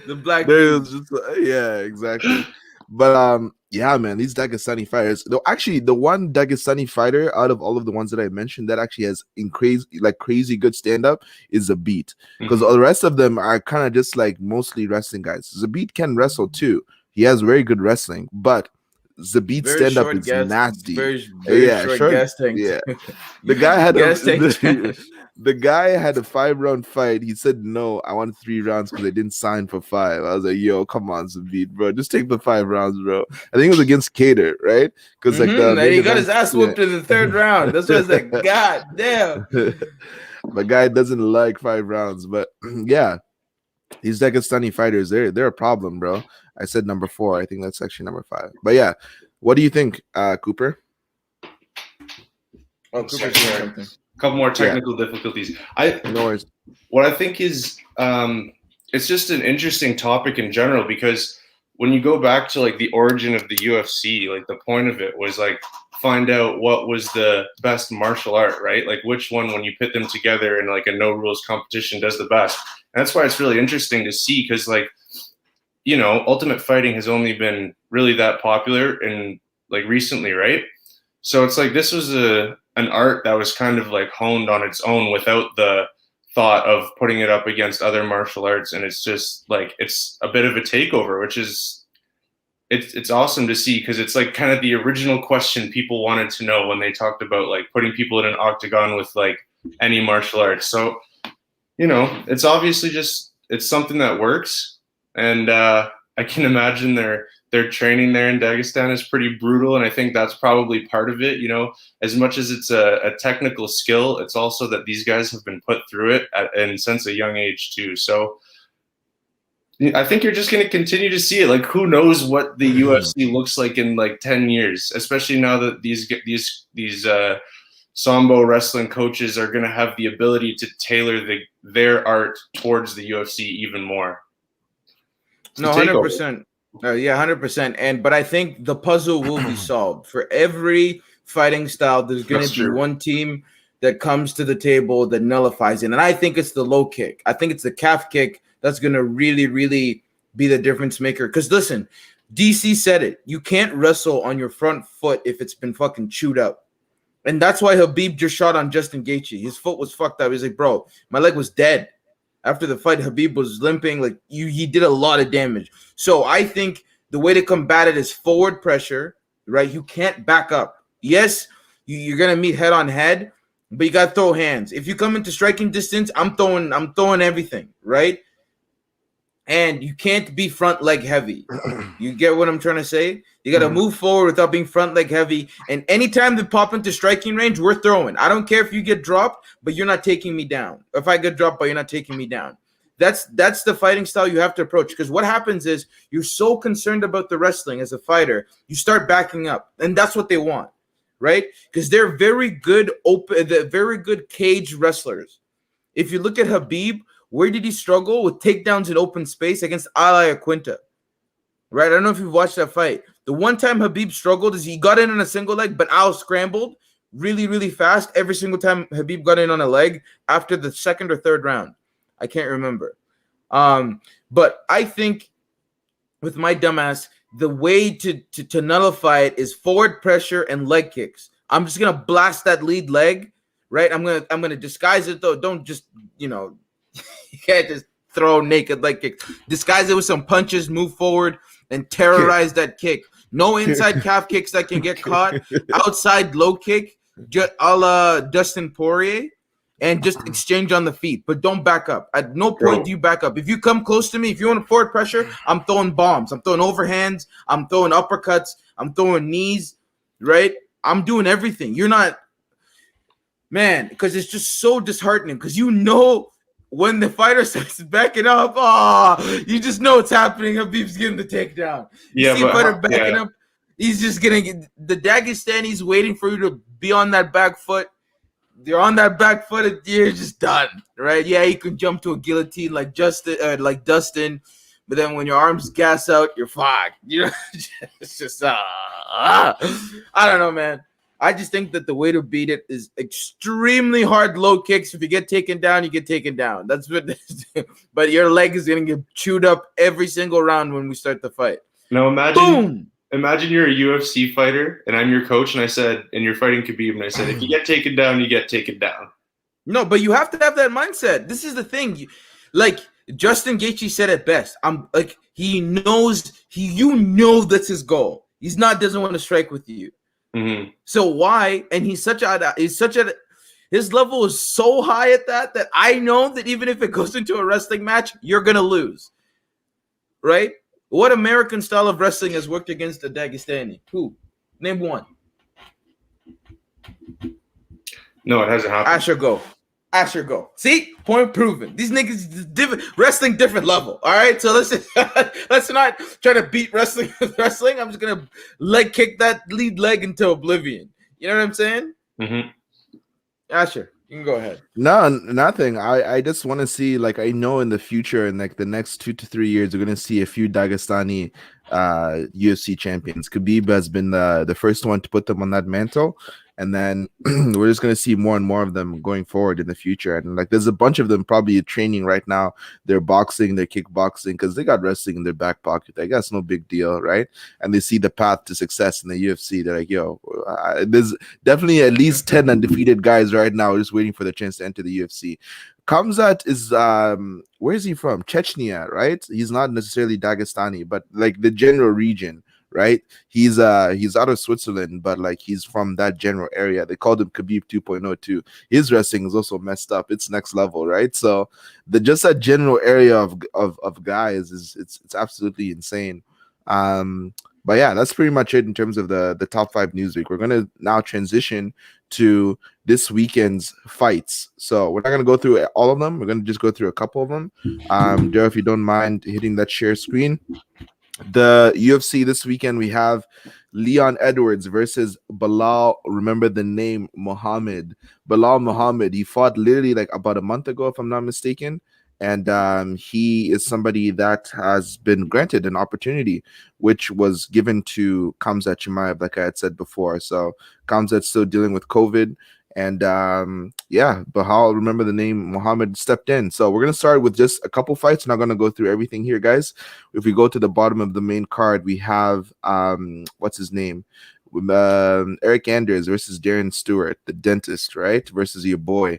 The black dude. Yeah, exactly. But Yeah, man, these Dagestani fighters. Though actually, the one Dagestani fighter out of all of the ones that I mentioned that actually has crazy good stand up is Zabit, because all the rest of them are kind of just like mostly wrestling guys. Zabit can wrestle too. He has very good wrestling, but Zabit's Very stand up short is gas, nasty. very Yeah, short sure. gas tank. Yeah, the guy had Gas tank. the guy had a 5-round fight. He said no, I want 3 rounds because I didn't sign for 5. I was like, yo, come on, Zabit, bro, just take the 5 rounds, bro. I think it was against Cater, right? Because like the And he main got his event- ass whooped in the 3rd round. That's why I was like, God damn. The guy doesn't like 5 rounds, but yeah, these Dagestani fighters, they're a problem, bro. I said number 4. I think that's actually number 5. But yeah, what do you think, Cooper? Oh, Cooper's doing something. A couple more technical difficulties. No worries. What I think is it's just an interesting topic in general, because when you go back to like the origin of the UFC, like the point of it was like find out what was the best martial art, right? Like which one, when you put them together in like a no rules competition, does the best. And that's why it's really interesting to see, because like, you know, Ultimate Fighting has only been really that popular in like recently, right? So it's like this was an art that was kind of like honed on its own without the thought of putting it up against other martial arts, and it's just like it's a bit of a takeover, which is it's awesome to see, because it's like kind of the original question people wanted to know when they talked about like putting people in an octagon with like any martial arts. So, you know, it's obviously just it's something that works, and I can imagine their training there in Dagestan is pretty brutal, and I think that's probably part of it. You know, as much as it's a technical skill, it's also that these guys have been put through it and since a young age too. So I think you're just going to continue to see it. Like, who knows what the UFC looks like in like 10 years, especially now that these Sambo wrestling coaches are going to have the ability to tailor their art towards the UFC even more. No, 100%. Yeah, 100%. But I think the puzzle will be solved. For every fighting style, there's going to be one team that comes to the table that nullifies it. And I think it's the low kick. I think it's the calf kick that's going to really, really be the difference maker. Because listen, DC said it. You can't wrestle on your front foot if it's been fucking chewed up. And that's why Khabib just shot on Justin Gaethje. His foot was fucked up. He's like, bro, my leg was dead. After the fight, Khabib was limping. Like he did a lot of damage. So I think the way to combat it is forward pressure, right? You can't back up. Yes, you're gonna meet head on head, but you gotta throw hands. If you come into striking distance, I'm throwing everything, right? And you can't be front leg heavy. You get what I'm trying to say? You got to move forward without being front leg heavy. And anytime they pop into striking range, we're throwing. I don't care if you get dropped, but you're not taking me down. If I get dropped, but you're not taking me down. That's the fighting style you have to approach. Because what happens is you're so concerned about the wrestling as a fighter, you start backing up. And that's what they want, right? Because they're very good cage wrestlers. If you look at Khabib, where did he struggle with takedowns in open space against Al Quinta? Right? I don't know if you've watched that fight. The one time Khabib struggled is he got in on a single leg, but Al scrambled really, really fast every single time Khabib got in on a leg after the 2nd or 3rd round. I can't remember. But I think with my dumbass, the way to nullify it is forward pressure and leg kicks. I'm just gonna blast that lead leg, right? I'm gonna disguise it though. Don't just, you can't just throw naked leg kick. Disguise it with some punches, move forward, and terrorize that kick. No inside calf kicks that can get caught. Outside low kick, a la Dustin Poirier, and just exchange on the feet. But don't back up. At no point do you back up. If you come close to me, if you want forward pressure, I'm throwing bombs. I'm throwing overhands. I'm throwing uppercuts. I'm throwing knees, right? I'm doing everything. You're not, man, because it's just so disheartening because when the fighter starts backing up, you just know what's happening. Habib's getting the takedown. You see fighter backing up, he's just getting the Dagestani's waiting for you to be on that back foot. They're on that back foot, and you're just done, right? Yeah, you can jump to a guillotine like Dustin, but then when your arms gas out, you're fucked. It's just I don't know, man. I just think that the way to beat it is extremely hard low kicks. If you get taken down, you get taken down. That's what. But your leg is gonna get chewed up every single round when we start the fight. Now imagine. Boom. Imagine you're a UFC fighter and I'm your coach, and I said, and you're fighting Khabib, and I said, if you get taken down, you get taken down. No, but you have to have that mindset. This is the thing. Like Justin Gaethje said it best. I'm like he knows that's his goal. Doesn't want to strike with you. Mm-hmm. So why? And his level is so high at that I know that even if it goes into a wrestling match, you're gonna lose. Right? What American style of wrestling has worked against the Dagestani? Who? Name one. No, it hasn't happened. Asher, go. See? Point proven. These niggas wrestling different level. All right? So let's not try to beat wrestling with wrestling. I'm just going to leg kick that lead leg into oblivion. You know what I'm saying? Mm-hmm. Asher, you can go ahead. No, nothing. I just want to see, like, I know in the future, in like the next 2 to 3 years, we're going to see a few Dagestani UFC champions. Khabib has been the first one to put them on that mantle. And then we're just going to see more and more of them going forward in the future. And like, there's a bunch of them probably training right now. They're boxing, they're kickboxing, because they got wrestling in their back pocket. I guess no big deal, right? And they see the path to success in the UFC. They're like, yo, there's definitely at least 10 undefeated guys right now just waiting for the chance to enter the UFC. Kamzat is where is he from? Chechnya, right? He's not necessarily Dagestani, but like the general region, right? He's out of Switzerland, but like he's from that general area. They called him Khabib 2.02. His wrestling is also messed up. It's next level, right? So just that general area of guys is it's absolutely insane. But yeah, that's pretty much it in terms of the top 5 Newsweek. We're gonna now transition to this weekend's fights. So we're not gonna go through all of them. We're gonna just go through a couple of them. Joe, if you don't mind hitting that share screen. The UFC this weekend, we have Leon Edwards versus Bilal. Remember the name Muhammad. Bilal Muhammad. He fought literally like about a month ago, if I'm not mistaken. And he is somebody that has been granted an opportunity, which was given to Khamzat Chimaev, like I had said before. So Khamzat's still dealing with COVID. And Bahal, remember the name Muhammad, stepped in. So we're going to start with just a couple fights. I'm not going to go through everything here, guys. If we go to the bottom of the main card, we have, what's his name? Eric Anders versus Darren Stewart, the dentist, right? Versus your boy.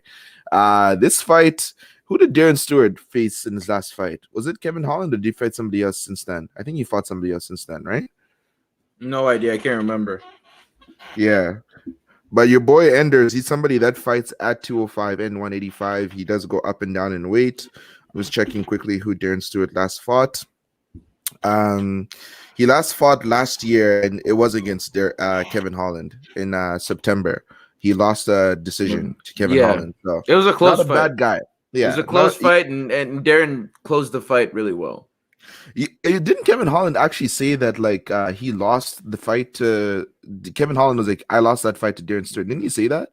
This fight, who did Darren Stewart face in his last fight? Was it Kevin Holland, or did he fight somebody else since then? I think he fought somebody else since then, right? No idea. I can't remember. Yeah. But your boy Enders, he's somebody that fights at 205 and 185. He does go up and down in weight. I was checking quickly who Darren Stewart last fought. He last fought last year, and it was against Kevin Holland in September. He lost a decision to Kevin Holland. So it was a close not fight. Bad guy. Yeah, it was a close fight, and Darren closed the fight really well. Didn't Kevin Holland actually say that like he lost the fight to Kevin Holland was like, I lost that fight to Darren Stewart? Didn't he say that?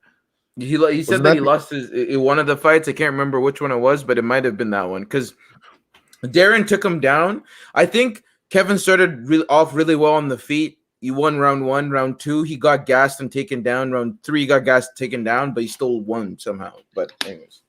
He said that he lost one of the fights. I can't remember which one it was, but it might have been that one because Darren took him down. I think Kevin started off really well on the feet. He won round 1, round 2. He got gassed and taken down. Round 3, he got gassed, taken down, but he still won somehow. But anyways,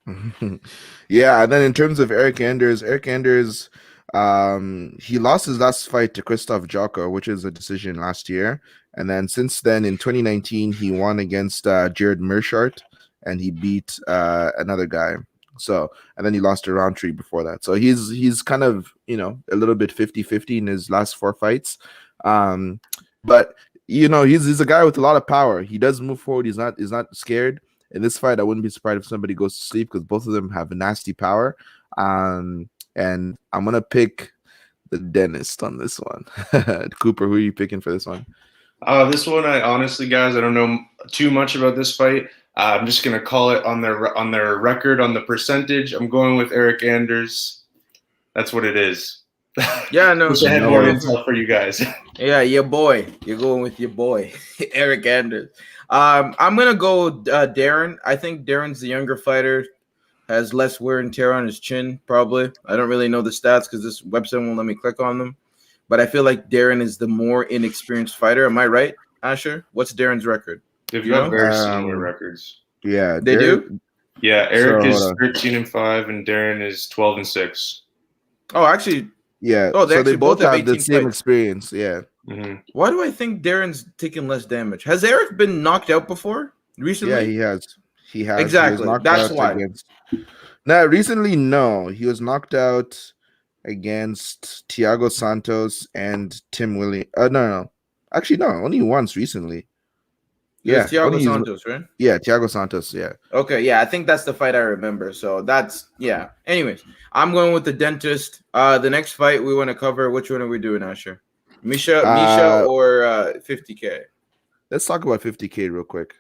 yeah. And then in terms of Eric Anders, he lost his last fight to Christoph Jocko, which is a decision last year. And then since then, in 2019, he won against Jared Mershart, and he beat another guy. So, and then he lost to Roundtree before that. So he's kind of, a little bit 50-50 in his last 4 fights. But he's a guy with a lot of power. He does move forward. He's not scared. In this fight, I wouldn't be surprised if somebody goes to sleep because both of them have nasty power. And I'm going to pick the dentist on this one. Cooper, who are you picking for this one? This one, I honestly, guys, I don't know too much about this fight. I'm just going to call it on their record, on the percentage. I'm going with Eric Anders. That's what it is. Yeah, no. Wish I had more intel for you guys. Yeah, your boy. You're going with your boy, Eric Anders. I'm going to go Darren. I think Darren's the younger fighter. Has less wear and tear on his chin, probably. I don't really know the stats because this website won't let me click on them. But I feel like Darren is the more inexperienced fighter. Am I right, Asher? What's Darren's record? They've got very similar records. Yeah. They do? Yeah, Eric is 13-5 and Darren is 12-6. Oh, actually. Yeah. Oh, so they both have the same fights. experience. Yeah. Mhm. Why do I think Darren's taking less damage? Has Eric been knocked out before recently? Yeah, he has. He has. He was Exactly. knocked That's out why. against. Now, recently, no. He was knocked out against Thiago Santos and Tim Williams. No. Actually, no. Only once recently. It was Yeah, Thiago only Santos, right? yeah, Thiago Santos. Yeah. Okay, yeah, I think that's the fight I remember. So that's yeah. Anyways, I'm going with the dentist. The next fight we want to cover. Which one are we doing, Asher? Misha Uh, or 50K? let's talk about 50K real quick.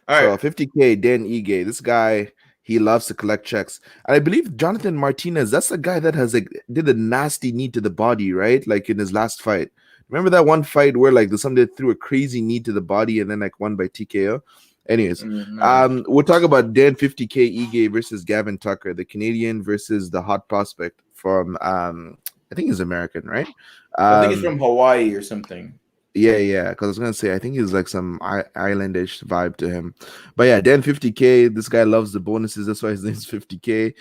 All So right. 50K, Dan Ige. This guy, he loves to collect checks. And I believe Jonathan Martinez, that's the guy that has like did a nasty knee to the body, right? Like in his last fight. Remember that one fight where like somebody threw a crazy knee to the body and then like won by TKO? Anyways, No. we'll talk about Dan 50K Ige versus Gavin Tucker, the Canadian versus the hot prospect from I think he's American, right? I think he's from Hawaii or something. Yeah, because I was gonna say I think he's like some islandish vibe to him, but yeah, Dan 50K. This guy loves the bonuses. That's why his name's 50K.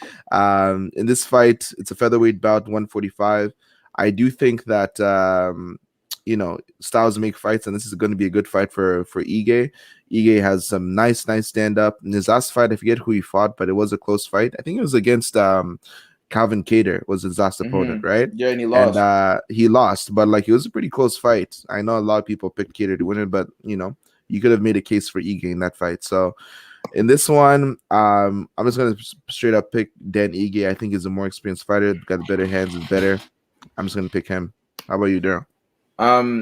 In this fight, it's a featherweight bout, 145. I do think that styles make fights, and this is going to be a good fight for Ige. Ige has some nice stand up. In his last fight, I forget who he fought, but it was a close fight. I think it was against Calvin Cater was his last opponent, right? Yeah, and he lost. And he lost, but like it was a pretty close fight. I know a lot of people picked Cater to win it, but you could have made a case for Ige in that fight. So in this one, I'm just gonna straight up pick Dan Ige. I think he's a more experienced fighter, got better hands, is better. I'm just gonna pick him. How about you, Daryl?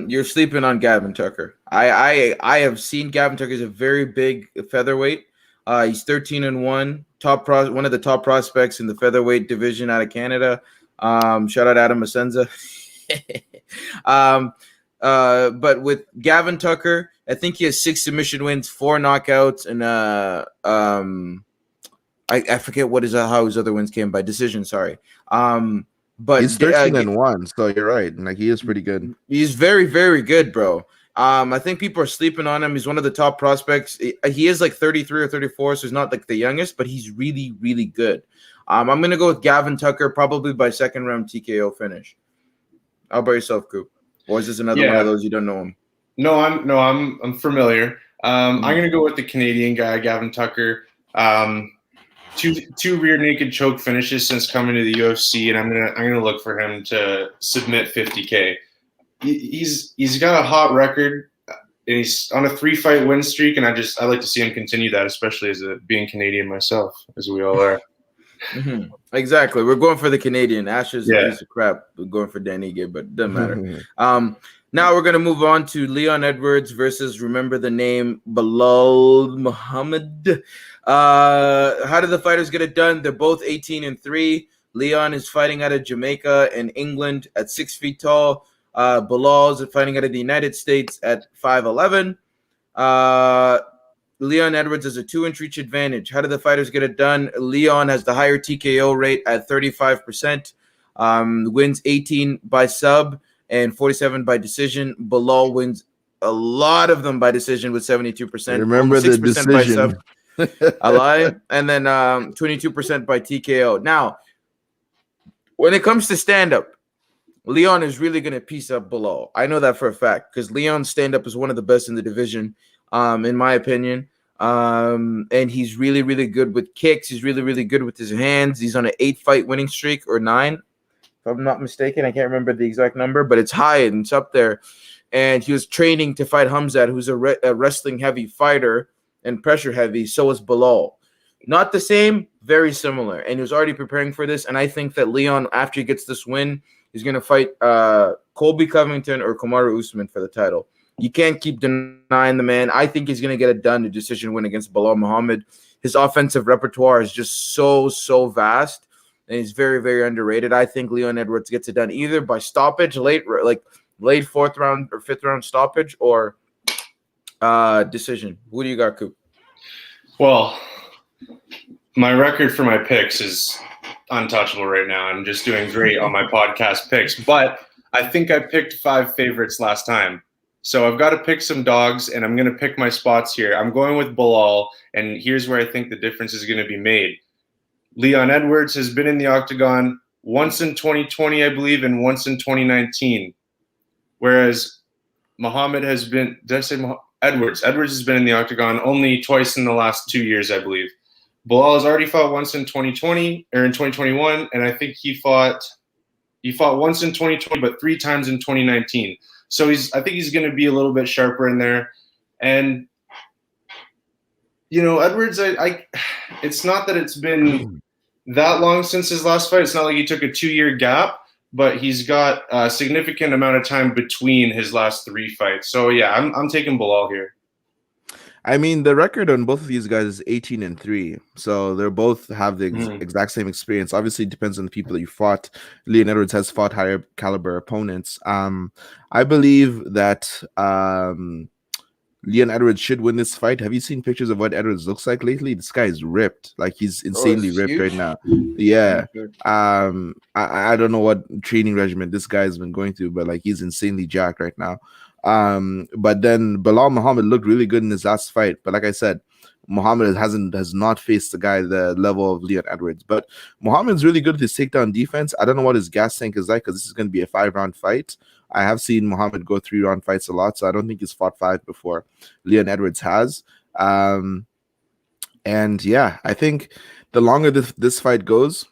You're sleeping on Gavin Tucker. I have seen Gavin Tucker is a very big featherweight. He's 13-1, one of the top prospects in the featherweight division out of Canada. Shout out Adam Asenza. But with Gavin Tucker, I think he has 6 submission wins, 4 knockouts, and I forget how his other wins came by decision. Sorry. But he's 13-1, so you're right. Like he is pretty good. He's very, very good, bro. I think people are sleeping on him. He's one of the top prospects. He is like 33 or 34, so he's not like the youngest, but he's really, really good. I'm gonna go with Gavin Tucker, probably by second round TKO finish. How about yourself, Coop? Or is this another one of those you don't know him? No, I'm familiar. I'm gonna go with the Canadian guy, Gavin Tucker. Two rear naked choke finishes since coming to the UFC, and I'm gonna look for him to submit 50K. He's got a hot record, and he's on a 3-fight win streak, and I like to see him continue that, especially as being Canadian myself, as we all are. Exactly, we're going for the Canadian. Asher's a piece of crap. We're going for Dan Ige, but it doesn't matter. Now we're gonna move on to Leon Edwards versus, remember the name, Belal Muhammad. How did the fighters get it done? They're both 18-3. Leon is fighting out of Jamaica and England at 6 feet tall. Belal is fighting out of the United States at 5'11". Leon Edwards has a 2-inch reach advantage. How did the fighters get it done? Leon has the higher TKO rate at 35%. Wins 18 by sub and 47 by decision. Belal wins a lot of them by decision with 72%. Remember the decision. By sub. I lie. And then 22% by TKO. Now, when it comes to stand-up, Leon is really going to piece up Belal. I know that for a fact because Leon's stand-up is one of the best in the division, in my opinion. And he's really, really good with kicks. He's really, really good with his hands. He's on an 8-fight winning streak, or 9, if I'm not mistaken. I can't remember the exact number, but it's high and it's up there. And he was training to fight Hamzat, who's a wrestling-heavy fighter and pressure-heavy. So is Belal. Not the same, very similar. And he was already preparing for this. And I think that Leon, after he gets this win, he's going to fight Colby Covington or Kamaru Usman for the title. You can't keep denying the man. I think he's going to get it done, a decision win against Belal Muhammad. His offensive repertoire is just so vast, and he's very, very underrated. I think Leon Edwards gets it done either by stoppage, late 4th round or 5th round stoppage, or decision. Who do you got, Coop? Well, my record for my picks is untouchable right now. I'm just doing great on my podcast picks, but I think I picked 5 favorites last time. So I've got to pick some dogs, and I'm going to pick my spots here. I'm going with Belal, and here's where I think the difference is going to be made. Leon Edwards has been in the octagon once in 2020, I believe, and once in 2019. Whereas Muhammad has been. Did I say Edwards? Edwards has been in the octagon only twice in the last 2 years, I believe. Bilal has already fought once in 2020 or in 2021, and I think he fought once in 2020, but 3 times in 2019. So I think he's going to be a little bit sharper in there. And Edwards, it's not that it's been that long since his last fight. It's not like he took a 2-year gap, but he's got a significant amount of time between his last 3 fights. So yeah, I'm taking Bilal here. I mean, the record on both of these guys is 18-3, so they both have the exact same experience. Obviously, it depends on the people that you fought. Leon Edwards has fought higher caliber opponents. I believe that Leon Edwards should win this fight. Have you seen pictures of what Edwards looks like lately? This guy is ripped. Like, he's insanely ripped right now. Yeah. I don't know what training regimen this guy has been going through, but like, he's insanely jacked right now. But then Bilal Muhammad looked really good in his last fight. But like I said, Muhammad has not faced the guy the level of Leon Edwards. But Muhammad's really good with his takedown defense. I don't know what his gas tank is like, because this is going to be a 5-round fight. I have seen Muhammad go 3-round fights a lot, so I don't think he's fought 5 before. Leon Edwards has. And yeah, I think the longer this fight goes,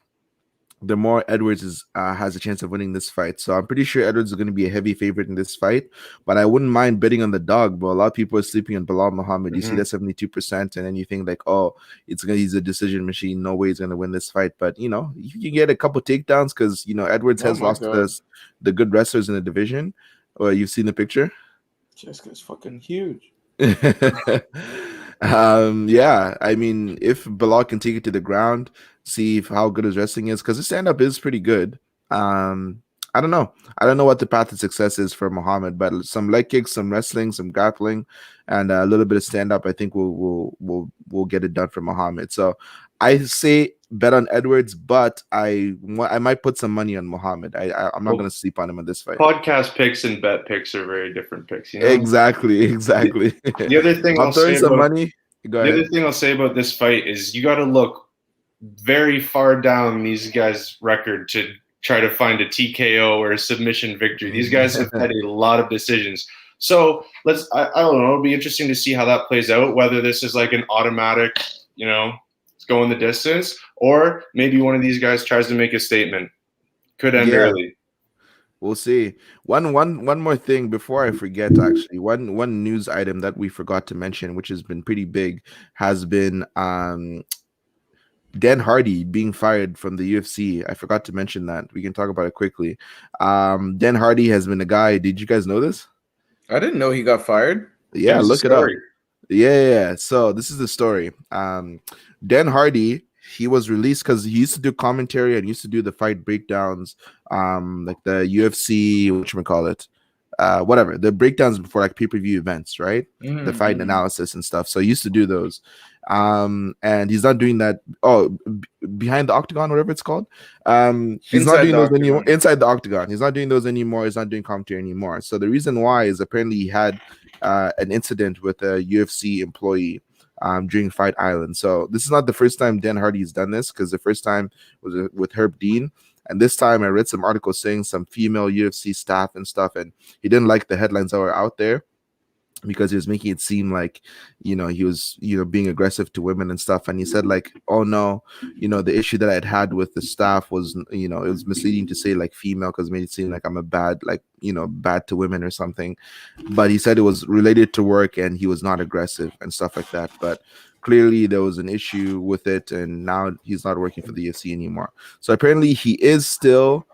the more Edwards has a chance of winning this fight. So I'm pretty sure Edwards is going to be a heavy favorite in this fight, but I wouldn't mind betting on the dog. But a lot of people are sleeping on Bilal Muhammad. You see that 72%, and then you think like, oh, he's a decision machine. No way he's going to win this fight. But you can get a couple takedowns, because Edwards has lost the good wrestlers in the division. Well, you've seen the picture. Jessica's fucking huge. Yeah, I mean, if Bilal can take it to the ground, see how good his wrestling is, because his stand-up is pretty good. I don't know what the path to success is for Muhammad, but some leg kicks, some wrestling, some grappling, and a little bit of stand-up, I think we'll get it done for Muhammad. So I say bet on Edwards, but I might put some money on Muhammad. I'm not going to sleep on him in this fight. Podcast picks and bet picks are very different picks. Exactly. The other thing I'll throw some money. The other thing I'll say about this fight is you got to look very far down these guys' record to try to find a TKO or a submission victory. These guys have had a lot of decisions. So I don't know. It'll be interesting to see how that plays out, whether this is like an automatic, it's going the distance, or maybe one of these guys tries to make a statement. Could end early. We'll see. One more thing before I forget, actually. One news item that we forgot to mention, which has been pretty big, has been Dan Hardy being fired from the UFC. I forgot to mention that. We can talk about it quickly. Dan Hardy has been a guy. Did you guys know this? I didn't know he got fired. Yeah, look it up. Yeah. So this is the story. Dan Hardy, he was released because he used to do commentary and used to do the fight breakdowns, like the UFC, whatchamacallit, whatever, the breakdowns before like pay-per-view events, right? The fight analysis and stuff. So he used to do those. And he's not doing that. Behind the octagon, whatever it's called. He's not doing those anymore. Inside the octagon, he's not doing those anymore. He's not doing commentary anymore. So the reason why is apparently he had an incident with a UFC employee during Fight Island. So this is not the first time Dan Hardy's done this, because the first time was with Herb Dean. And this time I read some articles saying some female UFC staff and stuff, and he didn't like the headlines that were out there, because he was making it seem like, he was, being aggressive to women and stuff. And he said like, oh no, the issue that I'd had with the staff was, it was misleading to say like female, because it made it seem like I'm a bad, like, bad to women or something. But he said it was related to work and he was not aggressive and stuff like that. But clearly there was an issue with it, and now he's not working for the UFC anymore. So apparently he is still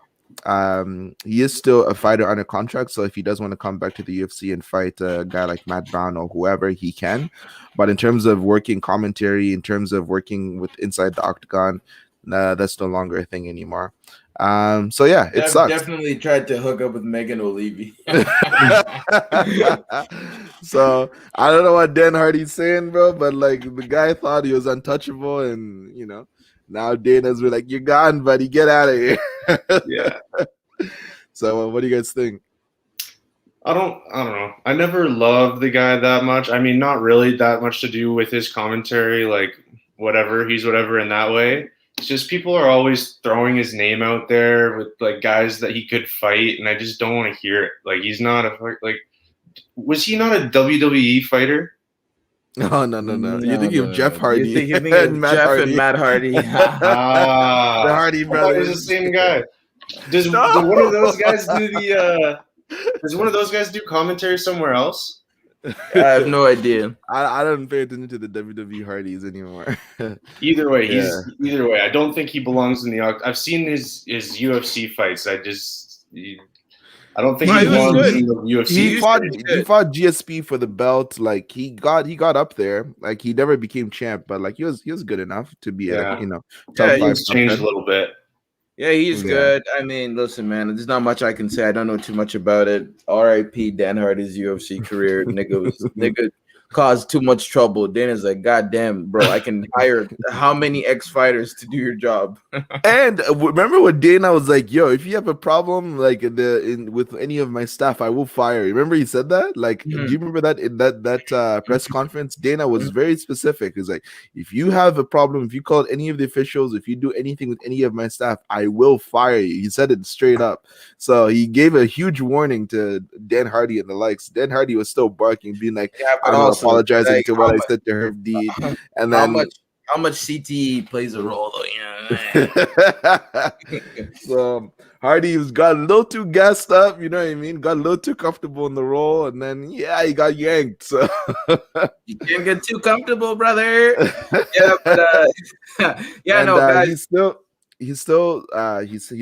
a fighter under contract. So if he does want to come back to the UFC and fight a guy like Matt Brown or whoever, he can. But in terms of working commentary, in terms of working with inside the octagon, that's no longer a thing anymore. So yeah, it sucks. Definitely tried to hook up with Megan O'Leary. So I don't know what Dan Hardy's saying, bro, but like the guy thought he was untouchable, and now Dana's been like, "You're gone, buddy. Get out of here." Yeah. So what do you guys think? I don't know. I never loved the guy that much. I mean, not really that much to do with his commentary, like whatever, he's whatever in that way. It's just people are always throwing his name out there with like guys that he could fight, and I just don't want to hear it. Like, he's not like Was he not a WWE fighter? No. You think of Jeff Hardy? You think of Jeff and Matt Hardy? Ah, The Hardy I thought it was the brothers. same guy. Does No. do one of those guys do the? Does one of those guys do commentary somewhere else? I have no idea. I don't pay attention to the WWE Hardys anymore. Either way, Yeah. either way. I don't think he belongs in the. I've seen his UFC fights. I don't think No, he he was belongs good. in the UFC. He fought good. GSP for the belt. Like he got up there. Like he never became champ, but like he was good enough to be Yeah. like, top Yeah, five. He's changed a little bit. Yeah, he's Yeah. good. I mean, listen, man, there's not much I can say. I don't know too much about it. R.I.P. Dan Hardy's UFC career. Nigga caused too much trouble. Dana's like, God damn, bro, I can hire how many ex-fighters to do your job? And remember what Dana was like, yo, if you have a problem like with any of my staff, I will fire you. Remember he said that? Like, do you remember that in that press conference? Dana was very specific. He's like, if you have a problem, if you call any of the officials, if you do anything with any of my staff, I will fire you. He said it straight up. So he gave a huge warning to Dan Hardy and the likes. Dan Hardy was still barking, being like, Yeah, but I'm not also, apologizing like, to what I said to Herb Deed. And then how much CTE plays a role though? so Hardy got a little too gassed up, you know what I mean? Got a little too comfortable in the role, and then he got yanked. So You can't get too comfortable, brother. Yeah, but yeah, and, no, guys. He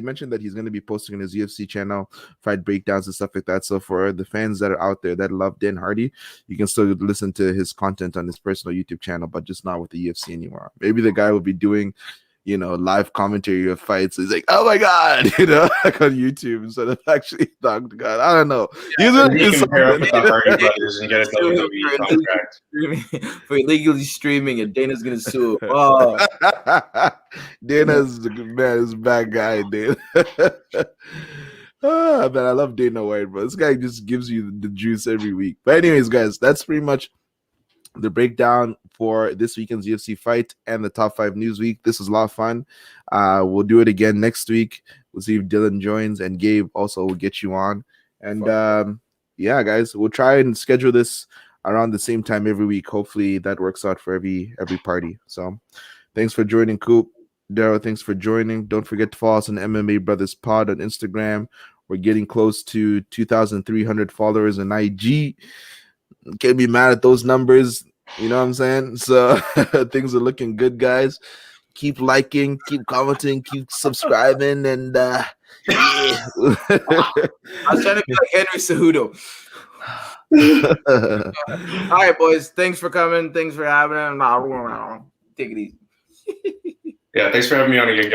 mentioned that he's going to be posting on his UFC channel fight breakdowns and stuff like that. So for the fans that are out there that love Dan Hardy, you can still listen to his content on his personal YouTube channel, but just not with the UFC anymore. Maybe the guy will be doing, live commentary of fights. He's like, oh my god, like on YouTube instead of actually talking to God. I don't know. Yeah, you can pair up with the Hardy brothers and get a WWE contract. For illegally streaming, and Dana's gonna sue. Oh, Dana's is a bad guy, Dana. Man, I love Dana White, bro. This guy just gives you the juice every week. But anyways, guys, that's pretty much the breakdown for this weekend's UFC fight and the top 5 news week. This was a lot of fun. We'll do it again next week. We'll see if Dylan joins, and Gabe also will get you on. And yeah, guys, we'll try and schedule this around the same time every week. Hopefully that works out for every party. So thanks for joining, Coop. Daryl, thanks for joining. Don't forget to follow us on MMA Brothers Pod on Instagram. We're getting close to 2,300 followers on IG. Can't be mad at those numbers. You know what I'm saying? So things are looking good, guys. Keep liking, keep commenting, keep subscribing, and yeah. I was trying to be like Henry Cejudo. All right, boys. Thanks for coming. Thanks for having him. Take it easy. Yeah, thanks for having me on again, guys.